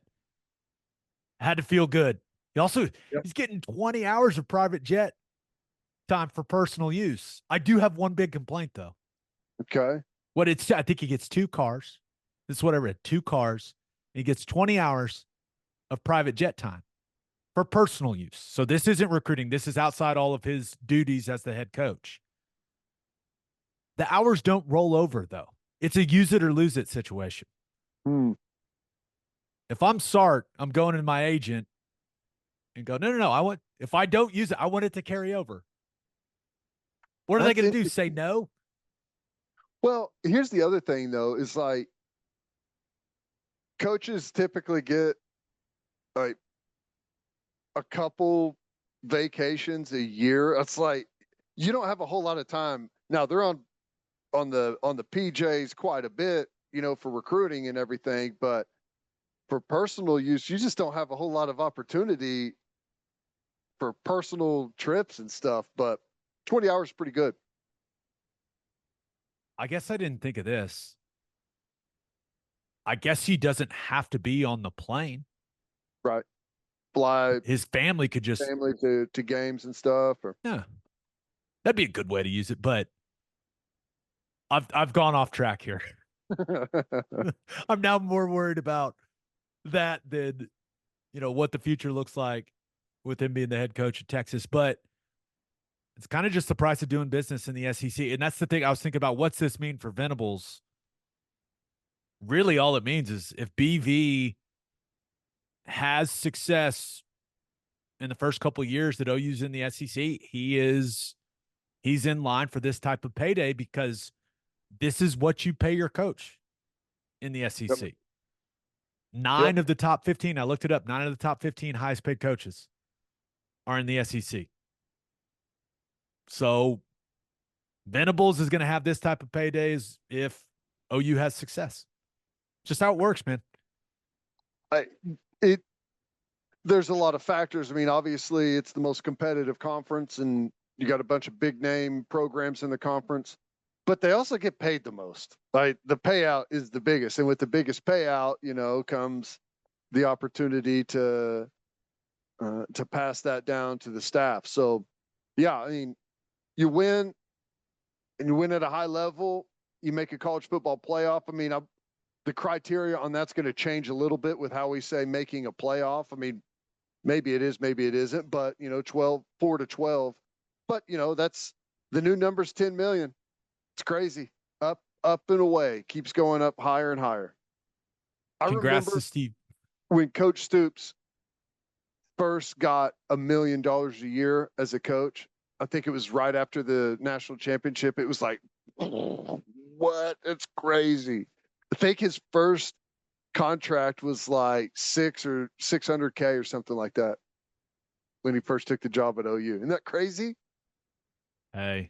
had to feel good. He's getting 20 hours of private jet time for personal use. I do have one big complaint, though. Okay. I think he gets 2 cars. This is what I read, 2 cars. And he gets 20 hours of private jet time for personal use. So this isn't recruiting. This is outside all of his duties as the head coach. The hours don't roll over, though. It's a use it or lose it situation. If I'm Sark, I'm going to my agent and go, no. If I don't use it, I want it to carry over. What are they That's going to do? interesting. Say no? Well, here's the other thing though, is like coaches typically get like a couple vacations a year. It's like you don't have a whole lot of time. Now they're on the PJs quite a bit, for recruiting and everything, but for personal use, you just don't have a whole lot of opportunity for personal trips and stuff. But 20 hours is pretty good. I guess I didn't think of this. I guess he doesn't have to be on the plane. Right. Fly His family could just family to games and stuff. Or yeah. That'd be a good way to use it, but I've gone off track here. I'm now more worried about that than what the future looks like with him being the head coach of Texas. But it's kind of just the price of doing business in the SEC. And that's the thing I was thinking about. What's this mean for Venables? Really, all it means is if BV has success in the first couple of years that OU's in the SEC, he's in line for this type of payday because this is what you pay your coach in the SEC. Yep. Nine of the top 15, I looked it up, 9 of the top 15 highest paid coaches are in the SEC. So Venables is going to have this type of paydays if OU has success. Just how it works, man. There's a lot of factors. I mean, obviously it's the most competitive conference and you got a bunch of big name programs in the conference, but they also get paid the most. Like the payout is the biggest. And with the biggest payout, comes the opportunity to pass that down to the staff. So yeah, I mean, you win and you win at a high level, you make a college football playoff. I mean, the criteria on that's going to change a little bit with how we say making a playoff. I mean, maybe it is, maybe it isn't, but 4 to 12. But that's the new number's 10 million. It's crazy. Up and away. Keeps going up higher and higher. I Congrats remember to Steve. when Coach Stoops first got $1 million a year as a coach. I think it was right after the national championship. It was like, what? It's crazy. I think his first contract was like 600K or something like that when he first took the job at OU. Isn't that crazy? Hey,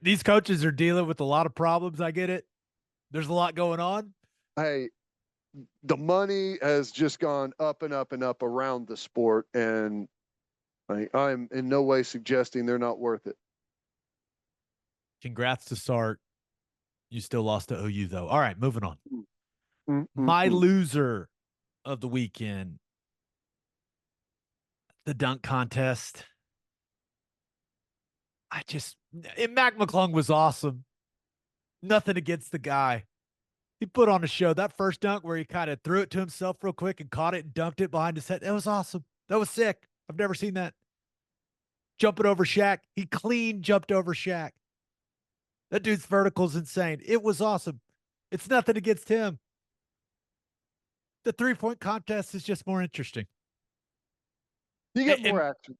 these coaches are dealing with a lot of problems. I get it. There's a lot going on. Hey, the money has just gone up and up and up around the sport, and I'm in no way suggesting they're not worth it. Congrats to Sark. You still lost to OU, though. All right, moving on. My loser of the weekend, the dunk contest. Mac McClung was awesome. Nothing against the guy. He put on a show. That first dunk where he kind of threw it to himself real quick and caught it and dunked it behind his head. That was awesome. That was sick. I've never seen that. Jumping over Shaq. He clean jumped over Shaq. That dude's vertical is insane. It was awesome. It's nothing against him. The 3-point contest is just more interesting. You get more action.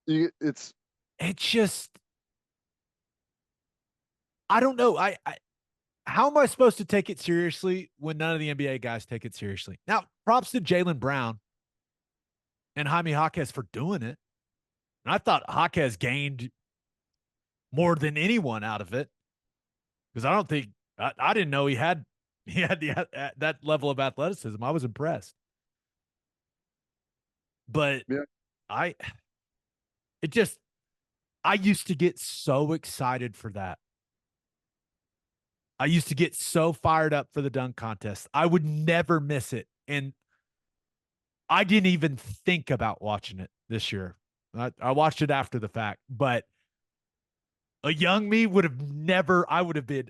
It's just, I don't know. How am I supposed to take it seriously when none of the NBA guys take it seriously? Now, props to Jalen Brown and Jaime Jaquez for doing it. And I thought Jaquez gained more than anyone out of it because I didn't know he had that level of athleticism. I was impressed. But yeah. I used to get so excited for that. I used to get so fired up for the dunk contest. I would never miss it. And I didn't even think about watching it this year. I watched it after the fact, but a young me would have been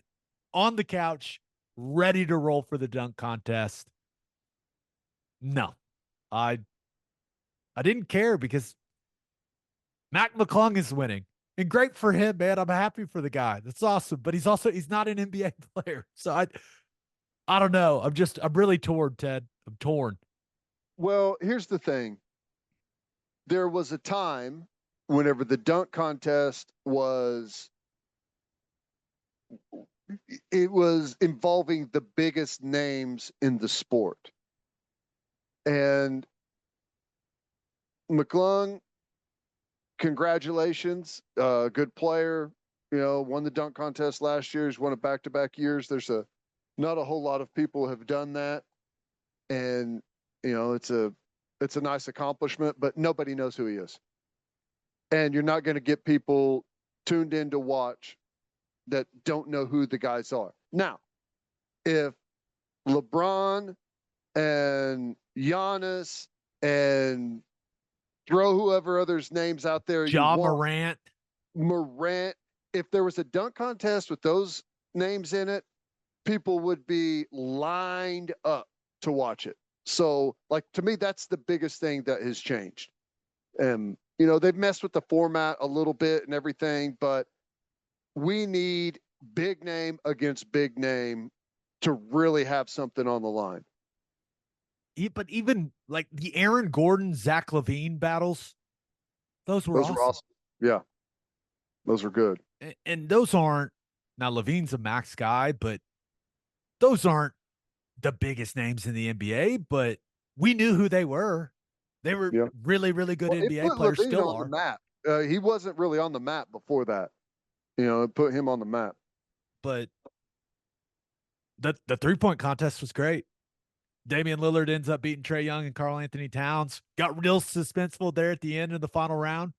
on the couch, ready to roll for the dunk contest. No, I didn't care because Mac McClung is winning. And great for him, man. I'm happy for the guy. That's awesome. But he's not an NBA player. So I don't know. I'm really torn, Ted. I'm torn. Well, here's the thing. There was a time whenever the dunk contest was it was involving the biggest names in the sport. And McClung, congratulations. Good player, won the dunk contest last year. He's won it back-to-back years. There's not a whole lot of people have done that. And, it's a nice accomplishment, but nobody knows who he is. And you're not going to get people tuned in to watch that don't know who the guys are. Now, if LeBron and Giannis and throw whoever other's names out there, Morant, if there was a dunk contest with those names in it, people would be lined up to watch it. So, to me, that's the biggest thing that has changed. They've messed with the format a little bit and everything, but we need big name against big name to really have something on the line. But even the Aaron Gordon, Zach LaVine battles, those were awesome. Yeah. Those were good. And those aren't, now LaVine's a max guy, but those aren't the biggest names in the NBA, but we knew who they were. They were really, really good NBA players. LaVine still on are. The map. He wasn't really on the map before that. It put him on the map. But the 3-point contest was great. Damian Lillard ends up beating Trae Young and Karl Anthony Towns. Got real suspenseful there at the end of the final round.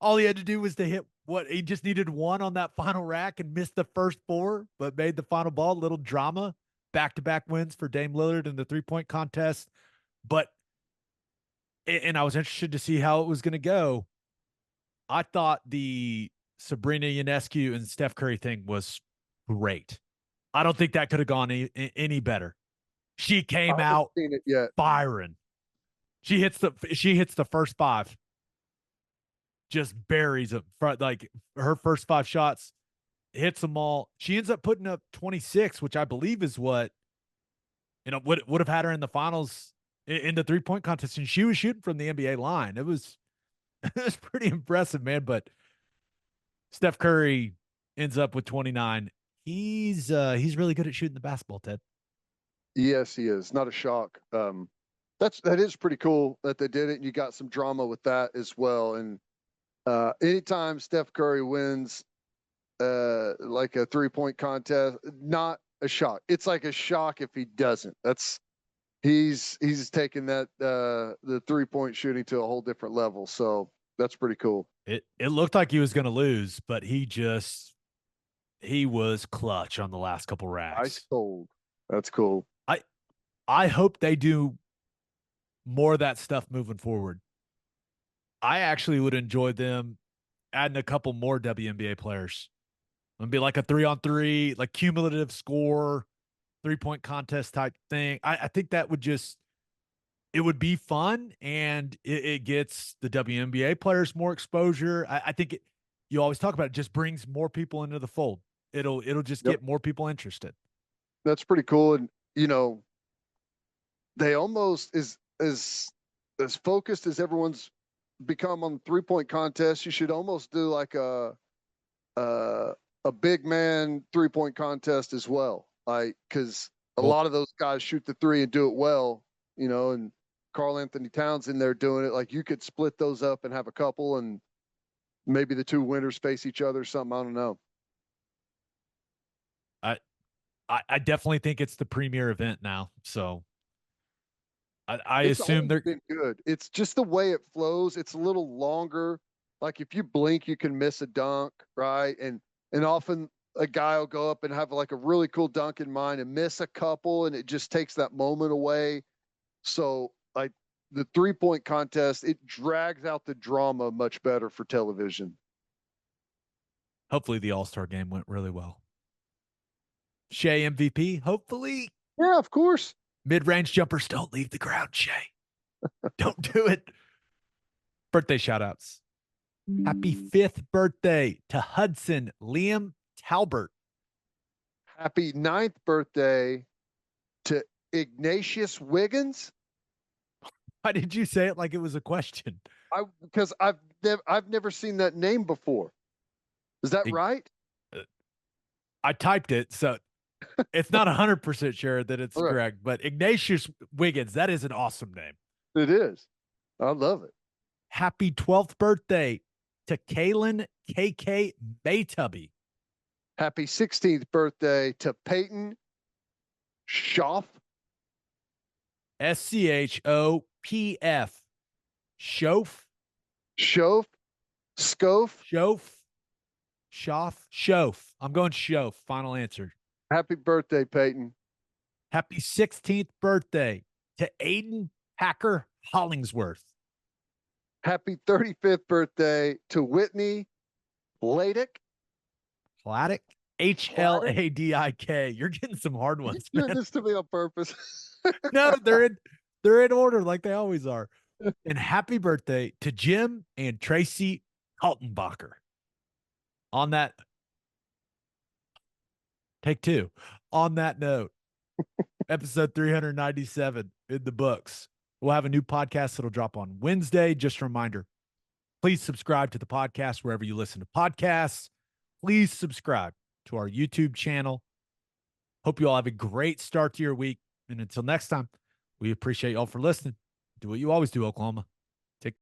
All he had to do was to hit he just needed one on that final rack and missed the first 4, but made the final ball. Little drama. Back-to-back wins for Dame Lillard in the 3-point contest. And I was interested to see how it was going to go. I thought the Sabrina Ionescu and Steph Curry thing was great. I don't think that could have gone any better. She came out firing. She hits the first 5. Just buries them. Her first 5 shots, hits them all. She ends up putting up 26, which I believe is what would have had her in the finals in the 3-point contest, and she was shooting from the NBA line. It was pretty impressive, man. But Steph Curry ends up with 29. He's really good at shooting the basketball, Ted. Yes, he is. Not a shock. That is pretty cool that they did it, and you got some drama with that as well. And anytime Steph Curry wins like a 3-point contest, not a shock. It's like a shock if he doesn't. He's taking that the 3-point shooting to a whole different level. So that's pretty cool. It looked like he was going to lose, but he was clutch on the last couple racks. Ice cold. That's cool. I hope they do more of that stuff moving forward. I actually would enjoy them adding a couple more WNBA players. It'd be like a 3-on-3, like cumulative score, 3-point contest type thing. I think that it would be fun, and it gets the WNBA players more exposure. I think you always talk about it just brings more people into the fold. It'll just get more people interested. That's pretty cool. And, they almost as focused as everyone's become on the 3-point contest, you should almost do like a big man 3-point contest as well. Cause a lot of those guys shoot the 3 and do it well, and Karl Anthony Towns in there doing it. Like, you could split those up and have a couple, and maybe the 2 winners face each other or something. I don't know. I definitely think it's the premier event now. So I assume they're been good. It's just the way it flows. It's a little longer. Like, if you blink, you can miss a dunk, right? And often a guy will go up and have like a really cool dunk in mind and miss a couple, and it just takes that moment away. So, like, the 3-point contest, it drags out the drama much better for television. Hopefully the All-Star game went really well. Shai MVP, hopefully. Yeah, of course. Mid-range jumpers, don't leave the ground, Shai. Don't do it. Birthday shout-outs. Happy 5th birthday to Hudson Liam Talbert. Happy 9th birthday to Ignatius Wiggins. Why did you say it like it was a question? Because I've never seen that name before. Is that right? I typed it, so it's not 100% sure that it's Right. correct, but Ignatius Wiggins, that is an awesome name. It is. I love it. Happy 12th birthday to Kalen KK Maytubby. Happy 16th birthday to Peyton Schoff. SCHOPF. Schoaf. Schoaf. Scof. Schoaf. I'm going Schoaf. Final answer. Happy birthday, Peyton. Happy 16th birthday to Aiden Packer Hollingsworth. Happy 35th birthday to Whitney Vladik. Vladik. HLADIK. You're getting some hard ones, Doing man. this to me on purpose. No, they're in order like they always are. And happy birthday to Jim and Tracy Kaltenbacher. On that, take two. On that note, episode 397 in the books. We'll have a new podcast that'll drop on Wednesday. Just a reminder, please subscribe to the podcast wherever you listen to podcasts. Please subscribe to our YouTube channel. Hope you all have a great start to your week. And until next time, we appreciate y'all for listening. Do what you always do, Oklahoma.